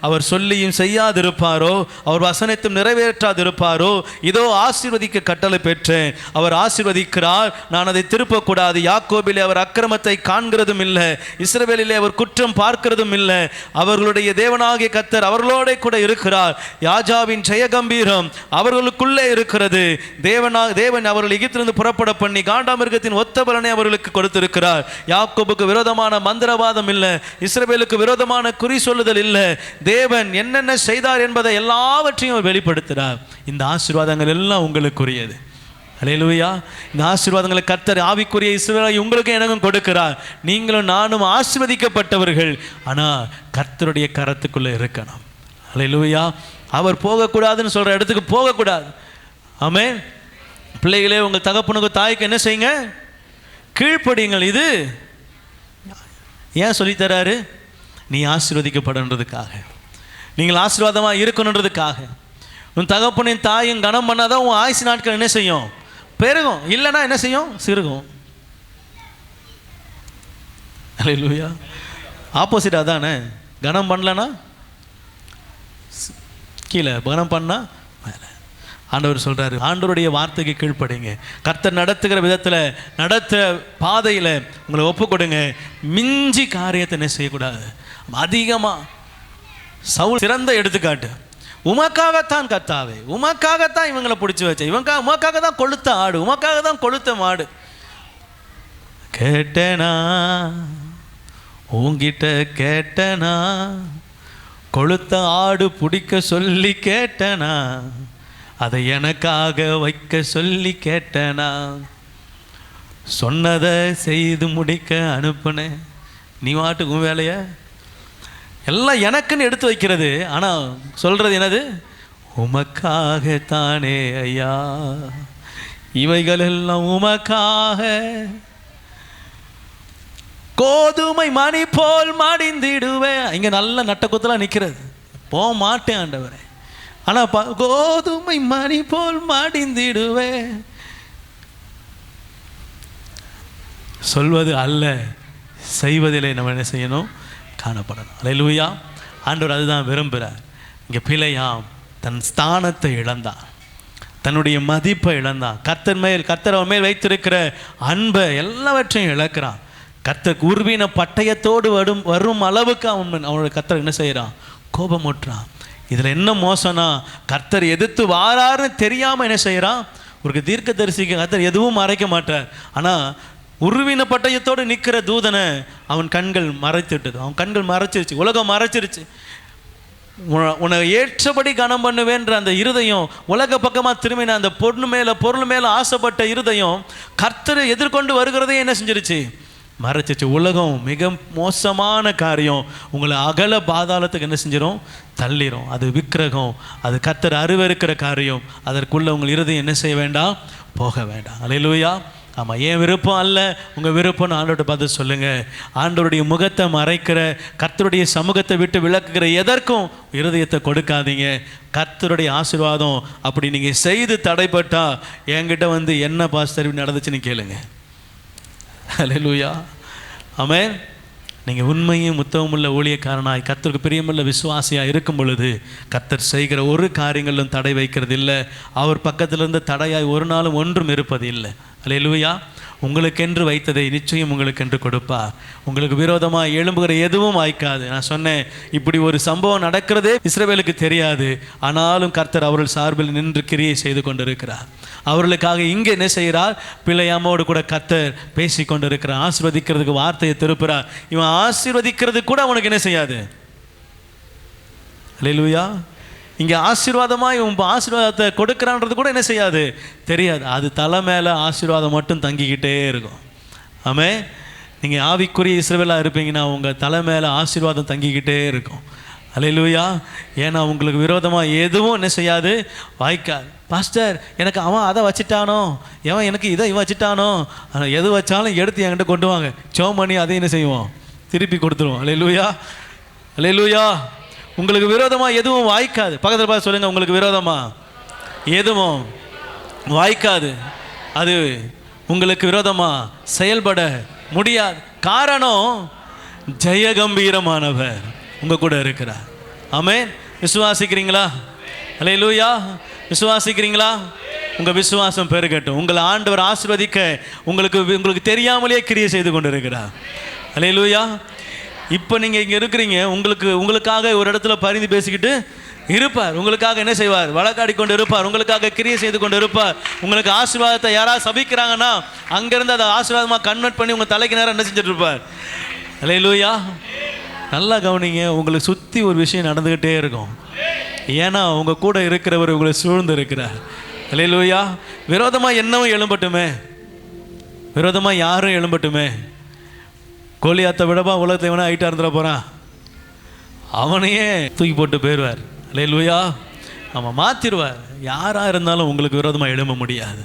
அவர் சொல்லியும் செய்யாதிருப்பாரோ, அவர் வசனத்தையும் நிறைவேற்றாதிருப்பாரோ. இதோ ஆசீர்வதிக்க கட்டளை பெற்றேன், அவர் ஆசீர்வதிக்கிறார், நான் அதை திருப்பக்கூடாது. யாக்கோபிலே அவர் அக்கிரமத்தை காண்கிறதும் இல்லை, இஸ்ரவேலிலே அவர் குற்றம் பார்க்கிறதும் இல்லை. அவர்களுடைய தேவனாகிய கர்த்தர் அவர்களோட கூட இருக்கிறார். ராஜாவின் ஜெயகம்பீரம் அவர்களுக்குள்ளே இருக்கிறது. தேவன் அவர்கள் எகிப்திலிருந்து புறப்பட பண்ணி காண்டாமிருகத்தின் ஒத்த பலனை அவர்களுக்கு கொடுத்திருக்கிறார். யாக்கோபுக்கு விரோதமான மந்திரவாதம் இல்லை, இஸ்ரவேலுக்கு விரோதமான குறி சொல்லுதல் இல்லை. தேவன் என்னென்ன செய்தார் என்பதை எல்லாவற்றையும் வெளிப்படுத்துகிறார். இந்த ஆசீர்வாதங்கள் எல்லாம் உங்களுக்குரியது. அல்லேலூயா. இந்த ஆசீர்வாதங்களை கர்த்தர் ஆவிக்குரிய இஸ்ரவேலை உங்களுக்கு எனக்கும் கொடுக்கிறார். நீங்களும் நானும் ஆசீர்வதிக்கப்பட்டவர்கள், ஆனால் கர்த்தருடைய கரத்துக்குள்ளே இருக்கணும். அல்லேலூயா. அவர் போகக்கூடாதுன்னு சொல்கிற இடத்துக்கு போகக்கூடாது. ஆமென். பிள்ளைகளே, உங்கள் தகப்பனுக்கு தாய்க்கு என்ன செய்யுங்க? கீழ்ப்படியுங்கள். இது ஏன் சொல்லித்தராரு? நீ ஆசீர்வதிக்கப்படுன்றதுக்காக, நீங்கள் ஆசீர்வாதமாக இருக்கணுன்றதுக்காக. உன் தகப்பனின் தாயும் கனம் பண்ணாதான் உன் ஆயுசு நாட்கள் என்ன செய்யும்? பெருகும். இல்லைன்னா என்ன செய்யும்? சிறுகும். அல்லேலூயா. ஆப்போசிட் அதானே. கனம் பண்ணலன்னா கீழே, கனம் பண்ணா மேலே. ஆண்டவர் சொல்கிறாரு, ஆண்டவருடைய வார்த்தைக்கு கீழ்ப்படிங்க. கர்த்தர் நடத்துகிற விதத்தில், நடத்த பாதையில் உங்களை ஒப்பு கொடுங்க. மிஞ்சி காரியத்தை என்ன செய்யக்கூடாது? அதிகமாக. சவுல் சிறந்த எடுத்துக்காட்டு. உமக்காகத்தான் கர்த்தாவே, உமக்காகத்தான் இவங்களை பிடிச்சி வச்ச, உமக்காக தான் கொளுத்த ஆடு, உமக்காக தான் கொளுத்த மாடு. கேட்டனா உங்கிட்ட, கேட்டனா கொளுத்த ஆடு பிடிக்க சொல்லி கேட்டனா, அதை எனக்காக வைக்க சொல்லி கேட்டனா, சொன்னதை செய்து முடிக்க அனுப்புனேன். நீ வாட்டுக்கும் வேலைய எல்லாம் எனக்குன்னு எடுத்து வைக்கிறது. ஆனால் சொல்கிறது என்னது? உமக்காகத்தானே ஐயா, இவைகள் எல்லாம் உமக்காக. கோதுமை மணி போல் மடிந்திடுவேன். இங்கே நல்ல நட்டக்குத்தலாம் நிற்கிறது. போக மாட்டேன் ஆண்டவரே. ஆனால் கோதுமை மணி போல் மடிந்திடுவேன். சொல்வது அல்ல, செய்வதிலே நம்ம என்ன செய்யணும்? காணப்படணும். அல்லேலூயா. ஆண்டவர் அதுதான் விரும்புகிறார். இங்கே பிழையாம் தன் ஸ்தானத்தை இழந்தான், தன்னுடைய மதிப்பை இழந்தான். கர்த்தர் அவன் மேல் வைத்திருக்கிற அன்பை எல்லாவற்றையும் இழக்கிறான். கர்த்தர் உருவின பட்டயத்தோடு வரும் அளவுக்கு அவனுடைய கர்த்தர் என்ன செய்கிறான்? கோபமுற்றான். இதில் என்ன மோசம்னா, கர்த்தர் எதிர்த்து வாராருன்னு தெரியாமல் என்ன செய்கிறான்? ஒரு தீர்க்கதரிசிக்கு கர்த்தர் எதுவும் மறைக்க மாட்டார். ஆனால் உருவின பட்டயத்தோடு நிற்கிற தூதனை அவன் கண்கள் மறைத்துட்டது. அவன் கண்கள் மறைச்சிருச்சு, உலகம் மறைச்சிருச்சு. உன்னை ஏற்றபடி கனம் பண்ணுவேன்ற அந்த இருதயம் உலக பக்கமாக திரும்பின அந்த பொருள் மேலே ஆசைப்பட்ட இருதயம் கர்த்தரை எதிர்கொண்டு வருகிறதே என்ன செஞ்சிருச்சு? மறைச்சிச்சு. உலகம் மிக மோசமான காரியம். உங்களை அகல பாதாளத்துக்கு என்ன செஞ்சிடும்? தள்ளிடும். அது விக்கிரகம், அது கர்த்தர் அருவருக்கிற காரியம். அதற்குள்ள உங்கள் இருதயம் என்ன செய்ய வேண்டாம்? போக வேண்டாம். அல்லேலூயா. ஆமாம், ஏன் விருப்பம் அல்ல, உங்கள் விருப்பம்னு ஆண்டோட பதில் சொல்லுங்கள். ஆண்டவருடைய முகத்தை மறைக்கிற, கர்த்தருடைய சமூகத்தை விட்டு விளக்குகிற எதற்கும் இருதயத்தை கொடுக்காதீங்க. கர்த்தருடைய ஆசீர்வாதம் அப்படி நீங்கள் செய்து தடைப்பட்டா என்கிட்ட வந்து என்ன பாஸ்டர் நடந்துச்சுன்னு கேளுங்க. அல்லேலூயா. ஆமென். நீங்கள் உண்மையும் உத்தமமுள்ள ஊழியக்காரனாய் கர்த்தருக்கு பிரியமுள்ள விசுவாசியாக இருக்கும் பொழுது கர்த்தர் செய்கிற ஒரு காரியங்களும் தடை வைக்கிறது இல்லை. அவர் பக்கத்திலிருந்து தடையாய் ஒரு நாளும் ஒன்றும் இருப்பது இல்லை. அல்லேலூயா. உங்களுக்கென்று வைத்ததை நிச்சயம் உங்களுக்கென்று கொடுப்பார். உங்களுக்கு விரோதமாக எழும்புகிற எதுவும் வாய்க்காது. நான் சொன்னேன், இப்படி ஒரு சம்பவம் நடக்கிறதே இஸ்ரவேலுக்கு தெரியாது. ஆனாலும் கர்த்தர் அவர்கள் சார்பில் நின்று கிரியை செய்து கொண்டிருக்கிறார். அவர்களுக்காக இங்கே என்ன செய்கிறார்? பிள்ளையாமோடு கூட கர்த்தர் பேசி கொண்டிருக்கிறார். ஆசீர்வதிக்கிறதுக்கு வார்த்தையை திருப்புறார். இவன் ஆசீர்வதிக்கிறது கூட அவனுக்கு என்ன செய்யாது? அல்லேலூயா. இங்கே ஆசீர்வாதமாக இவன் ஆசீர்வாதத்தை கொடுக்குறான்றது கூட என்ன செய்யாது? தெரியாது. அது தலை மேலே ஆசீர்வாதம் மட்டும் தங்கிக்கிட்டே இருக்கும். ஆமே. நீங்கள் ஆவிக்குரிய இஸ்ரவேலாக இருப்பீங்கன்னா உங்கள் தலை மேலே ஆசீர்வாதம் தங்கிக்கிட்டே இருக்கும். அல்லேலூயா. ஏன்னா உங்களுக்கு விரோதமாக எதுவும் என்ன செய்யாது? வாய்க்காது. பாஸ்டர், எனக்கு அவன் அதை வச்சுட்டானோ, எவன் எனக்கு இதை இவன் வச்சுட்டானோ, ஆனால் எது வச்சாலும் எடுத்து என்கிட்ட கொண்டு வாங்க, சோம் பண்ணி அதை என்ன செய்வோம்? திருப்பி கொடுத்துருவோம். அல்லேலூயா. அல்லேலூயா. உங்களுக்கு விரோதமாக எதுவும் வாய்க்காது. பக்கத்தில் பார்த்து சொல்லுங்கள், உங்களுக்கு விரோதமாக எதுவும் வாய்க்காது. அது உங்களுக்கு விரோதமாக செயல்பட முடியாது. காரணம், ஜெயகம்பீரமானவர் உங்கள் கூட இருக்கிறார். ஆமென். விசுவாசிக்கிறீங்களா? அல்லேலூயா. விசுவாசிக்கிறீங்களா? உங்கள் விசுவாசம் பெருகட்டும். உங்களை ஆண்டவர் ஆசீர்வதிக்க உங்களுக்கு தெரியாமலே கிரியை செய்து கொண்டு இருக்கிறார். அல்லேலூயா. இப்போ நீங்கள் இங்கே இருக்கிறீங்க, உங்களுக்காக ஒரு இடத்துல பரிந்து பேசிக்கிட்டு இருப்பார். உங்களுக்காக என்ன செய்வார்? வழக்காடி கொண்டு இருப்பார். உங்களுக்காக கிரியை செய்து கொண்டு இருப்பார். உங்களுக்கு ஆசீர்வாதத்தை யாராவது சபிக்கிறாங்கன்னா அங்கேருந்து அதை ஆசீர்வாதமாக கன்வெர்ட் பண்ணி உங்கள் தலைக்கு நேரம் என்ன செஞ்சுட்டு இருப்பார். அல்லேலூயா. நல்லா கவனிங்க. உங்களுக்கு சுற்றி ஒரு விஷயம் நடந்துக்கிட்டே இருக்கும். ஏன்னா உங்கள் கூட இருக்கிறவர் உங்களை சூழ்ந்து இருக்கிறார். அல்லேலூயா. விரோதமாக என்னவும் எழும்பட்டுமே, விரோதமாக யாரும் எழும்பட்டுமே, கோலியாத்தை விடப்பா உலகத்தில் எவனா ஹைட்டாக இருந்துட போகிறான், அவனையே தூக்கி போட்டு போயிடுவார். அல்லேலூயா. அவன் மாற்றிடுவார். யாராக இருந்தாலும் உங்களுக்கு விரோதமாக எழும்ப முடியாது.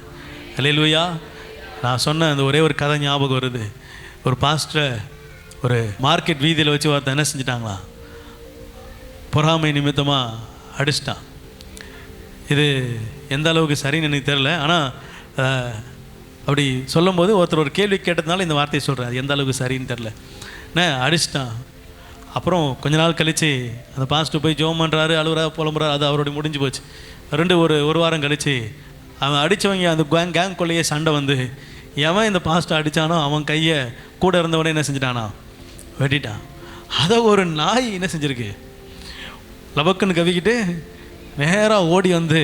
அல்லேலூயா. நான் சொன்ன அந்த ஒரே ஒரு கதை ஞாபகம் வருது. ஒரு பாஸ்டரை ஒரு மார்க்கெட் வீதியில் வச்சு ஒருத்தன் என்ன செஞ்சிட்டாங்களா, பொறாமை நிமித்தமாக அடிச்சிட்டான். இது எந்த அளவுக்கு சரின்னு எனக்கு தெரில. ஆனால் அப்படி சொல்லும்போது ஒருத்தர் ஒரு கேள்வி கேட்டதுனால இந்த வார்த்தையை சொல்கிறேன். அது எந்த அளவுக்கு சரின்னு தெரில. அடிச்சிட்டான். அப்புறம் கொஞ்ச நாள் கழித்து அந்த பாஸ்டர் போய் ஜோம் பண்ணுறாரு, அழுகுறா, புலம்புறாரு. அது அவருடைய முடிஞ்சு போச்சு. ஒரு வாரம் கழித்து அவன் அடித்தவங்க அந்த கேங் கொள்ளையே சண்டை வந்து எவன் இந்த பாஸ்டர் அடித்தானோ அவன் கையை கூட இருந்தவனே என்ன செஞ்சிட்டானா, வெட்டிட்டான். அதை ஒரு நாய் என்ன செஞ்சுருக்கு, லபக்குன்னு கவிக்கிட்டு நேராக ஓடி வந்து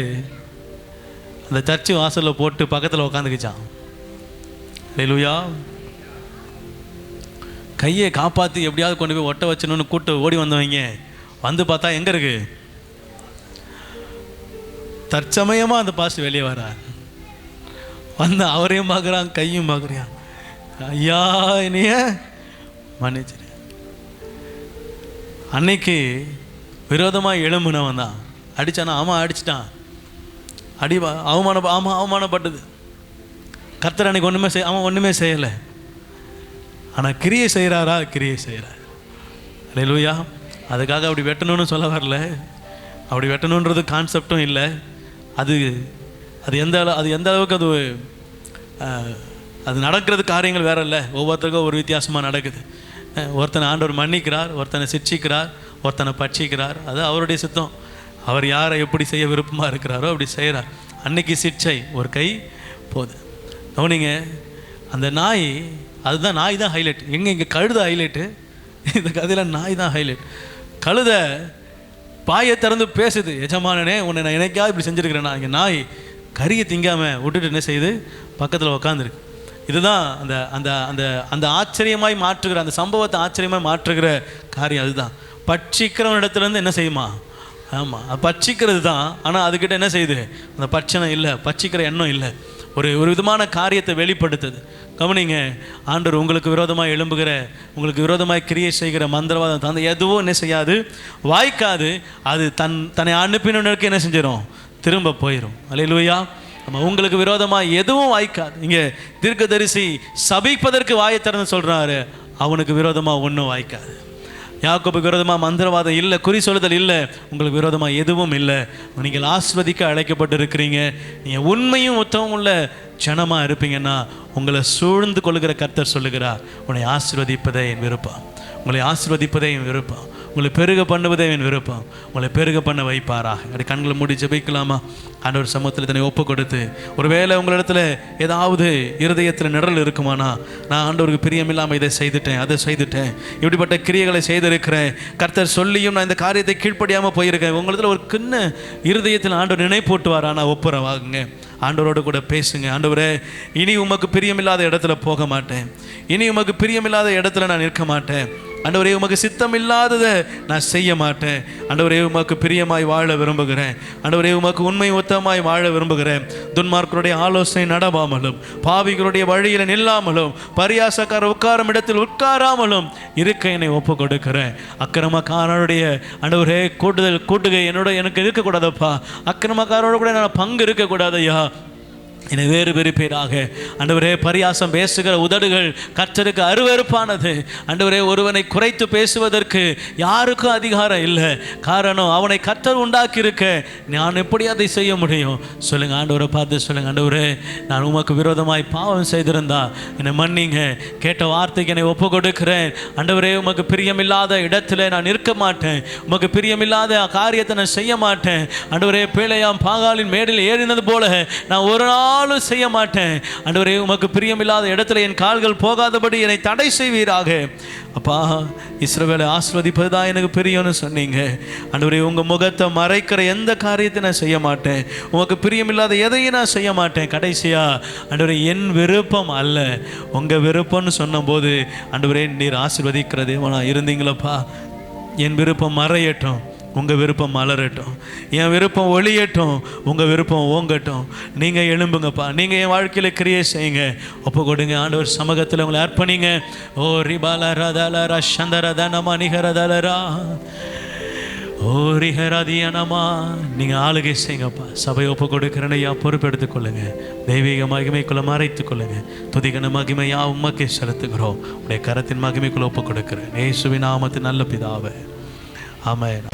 அந்த சர்ச்சு வாசலில் போட்டு பக்கத்தில் உக்காந்துக்கிச்சான். அல்லேலூயா. கையை காப்பாற்றி எப்படியாவது கொண்டு போய் ஒட்ட வச்சணும்னு கூட்டு ஓடி வந்தவங்க வந்து பார்த்தா எங்கே இருக்கு? தற்சமயமாக அந்த பாஸ்டர் வெளியே வரார். வந்து அவரையும் பார்க்குறான், கையும் பார்க்குறான். ஐயா என்னைய மன்னிச்சிரு. அன்னைக்கு விரோதமாக எழும்புனவன் தான் அடித்தானா? ஆமாம் அடிச்சிட்டான். அவமானப்பட்டது. கர்த்தர் அன்னைக்கு ஒன்றுமே செய்யலை. ஆனால் கிரியை செய்கிறாரா? கிரியை செய்கிறார். அல்லேலூயா. அதுக்காக அப்படி வெட்டணும்னு சொல்ல வரல. அப்படி வெட்டணுன்றது கான்செப்டும் இல்லை. அது எந்த அளவுக்கு அது நடக்கிறது காரியங்கள் வேற இல்லை. ஒவ்வொருத்தருக்கும் ஒரு வித்தியாசமாக நடக்குது. ஒருத்தனை ஆண்டவர் மன்னிக்கிறார், ஒருத்தனை சிட்சிக்கிறார், ஒருத்தனை பட்சிக்கிறார். அது அவருடைய சித்தம். அவர் யாரை எப்படி செய்ய விருப்பமாக இருக்கிறாரோ அப்படி செய்கிறார். அன்னைக்கு சிட்சை ஒரு கை போகுது. கவனிங்க, அந்த நாய், அதுதான் நாய் தான் ஹைலைட். இங்கே கழுத ஹைலைட்டு, இந்த கதையில் நாய் தான் ஹைலைட். கழுத பாயை திறந்து பேசுது, எஜமானனே உன்னை நான் எனக்காவது இப்படி செஞ்சுருக்கிறேன்னா. இங்கே நாய் கறியை திங்காமல் விட்டுட்டு என்ன செய்யுது? பக்கத்தில் உக்காந்துருக்கு. இதுதான் அந்த அந்த அந்த அந்த ஆச்சரியமாய் மாற்றுகிற, அந்த சம்பவத்தை ஆச்சரியமாய் மாற்றுகிற காரியம் அதுதான். பட்சிக்கிறவன் இடத்துலேருந்து என்ன செய்யுமா? ஆமாம், அது பட்சிக்கிறது தான். ஆனால் அதுக்கிட்ட என்ன செய்யுது? அந்த பட்சணம் இல்லை, பட்சிக்கிற எண்ணம் இல்லை. ஒரு விதமான காரியத்தை வெளிப்படுத்துது. கவனிங்க, ஆண்டவர் உங்களுக்கு விரோதமாக எழும்புகிற, உங்களுக்கு விரோதமாக கிரியை செய்கிற மந்திரவாதம் தந்து எதுவும் என்ன செய்யாது? வாய்க்காது. அது தன்னை அனுப்பினவனுக்கு என்ன செஞ்சிடும்? திரும்ப போயிடும். அல்லேலூயா. நம்ம உங்களுக்கு விரோதமாக எதுவும் வாய்க்காது. இங்கே தீர்க்கதரிசி சபிப்பதற்கு வாயை திறந்து சொல்கிறாரு, அவனுக்கு விரோதமாக ஒன்றும் வாய்க்காது. யாக்கோபுக்கு விரோதமாக மந்திரவாதம் இல்லை, குறி சொல்லுதல் இல்லை, உங்களுக்கு விரோதமாக எதுவும் இல்லை. நீங்கள் ஆஸ்வதிக்க அழைக்கப்பட்டு இருக்கிறீங்க. நீங்கள் உண்மையும் உத்தமம் உள்ள ஜனமாக இருப்பீங்கன்னா உங்களை சூழ்ந்து கொள்ளுகிற கர்த்தர் சொல்லுகிறார், உன்னை ஆசீர்வதிப்பதே என் விருப்பம், உங்களை ஆசீர்வதிப்பதே என் விருப்பம், உங்களை பெருக பண்ணுவதே என் விருப்பம், உங்களை பெருக பண்ண வைப்பாராக. அப்படி கண்களை மூடி ஜெபிக்கலாமா? ஆண்டவர் சமூகத்தில் இதனை ஒப்பு கொடுத்து, ஒருவேளை உங்களிடத்துல ஏதாவது இருதயத்தில் நிழல் இருக்குமானா, நான் ஆண்டவருக்கு பிரியமில்லாமல் இதை செய்துட்டேன், அதை செய்துட்டேன், இப்படிப்பட்ட கிரியைகளை செய்திருக்கிறேன், கர்த்தர் சொல்லியும் நான் இந்த காரியத்தை கீழ்ப்படியாமல் போயிருக்கேன், உங்களிடத்தில் ஒரு சின்ன இருதயத்தில் ஆண்டவர் நினைப்பூட்டுவார். ஆனால் ஒப்புரவாகுங்க, ஆண்டவரோடு கூட பேசுங்க. ஆண்டவரே, இனி உமக்கு பிரியமில்லாத இடத்துல போக மாட்டேன், இனி உமக்கு பிரியமில்லாத இடத்துல நான் நிற்க மாட்டேன். ஆண்டவரே, உமக்கு சித்தம் இல்லாததை நான் செய்ய மாட்டேன். ஆண்டவரே, உமக்கு பிரியமாய் வாழ விரும்புகிறேன். ஆண்டவரே, உமக்கு உண்மை உத்தமாய் வாழ விரும்புகிறேன். துன்மார்க்கருடைய ஆலோசனை நடவாமலும், பாவிகளுடைய வழியில் நில்லாமலும், பரியாசக்கார உட்காரும் இடத்தில் உட்காராமலும் இருக்க என்னை ஒப்பு கொடுக்கிறேன். அக்கிரமக்காரனுடைய ஆண்டவரே கூட்டுகை எனக்கு இருக்கக்கூடாதப்பா. அக்கிரமக்காரோட கூட நான் பங்கு இருக்கக்கூடாதையா. என்னை வேறு வெறுப்பீராக. ஆண்டவரே, பரியாசம் பேசுகிற உதடுகள் கர்த்தருக்கு அருவருப்பானது. ஆண்டவரே, ஒருவனை குறைத்து பேசுவதற்கு யாருக்கும் அதிகாரம் இல்லை. காரணம், அவனை கர்த்தர் உண்டாக்கி இருக்க நான் எப்படி அதை செய்ய முடியும்? சொல்லுங்க, ஆண்டவரை பார்த்து சொல்லுங்க, ஆண்டவரே, நான் உமக்கு விரோதமாய் பாவம் செய்திருந்தா என்னை மன்னிங்க, கேட்ட வார்த்தைக்கு என்னை ஒப்பு கொடுக்கிறேன். ஆண்டவரே, உமக்கு பிரியமில்லாத இடத்துல நான் நிற்க மாட்டேன், உமக்கு பிரியமில்லாத காரியத்தை நான் செய்ய மாட்டேன். ஆண்டவரே, பேழையாம் பாகாலின் மேடையில் ஏறினது போல நான் ஒரு நாள் செய்ய மாட்டேன். ஆண்டவரே, உமக்கு பிரியமில்லாத இடத்துல என் கால்கள் போகாதபடி என்னை தடை செய்வீராக. அப்பா, இஸ்ரவேலை ஆசீர்வதிப்பதுதான் எனக்கு பிரியம்னு சொன்னீங்க. ஆண்டவரே, உங்க முகத்தை மறைக்கிற எந்த காரியத்தை நான் செய்ய மாட்டேன், உமக்கு பிரியமில்லாத எதையும் நான் செய்ய மாட்டேன். கடைசியா ஆண்டவரே, என் விருப்பம் அல்ல உங்க விருப்பம்னு சொன்னபோது ஆண்டவரே, நீர் ஆசீர்வதிக்கிற தேவனா இருந்தீங்களப்பா. என் விருப்பம் மறையட்டும், உங்கள் விருப்பம் மலரட்டும். என் விருப்பம் ஒளியட்டும், உங்கள் விருப்பம் ஓங்கட்டும். நீங்கள் எழும்புங்கப்பா, நீங்கள் என் வாழ்க்கையில் கிரியை செய்யுங்க, ஒப்பு கொடுங்க. ஆண்டவர் சமூகத்தில் உங்களை அர்ப்பணிங்க. ஓ ரிபாலா ரதாலரா சந்தரதனமா நிகரதலரா ஓ ரிஹரதியனமா. நீங்கள் ஆளுகை செய்யுங்கப்பா. சபை ஒப்பு கொடுக்கிறனையா பொறுப்பெடுத்துக் கொள்ளுங்க. தெய்வீக மகிமைக்குள்ள மறைத்துக் கொள்ளுங்க. துதிகன மகிமையா உமக்கே செலுத்துகிறோம். உடைய கரத்தின் மகிமைக்குள்ள ஒப்பு கொடுக்கிறேன். இயேசுவின் நாமத்தின் நல்ல பிதாவே, ஆமென்.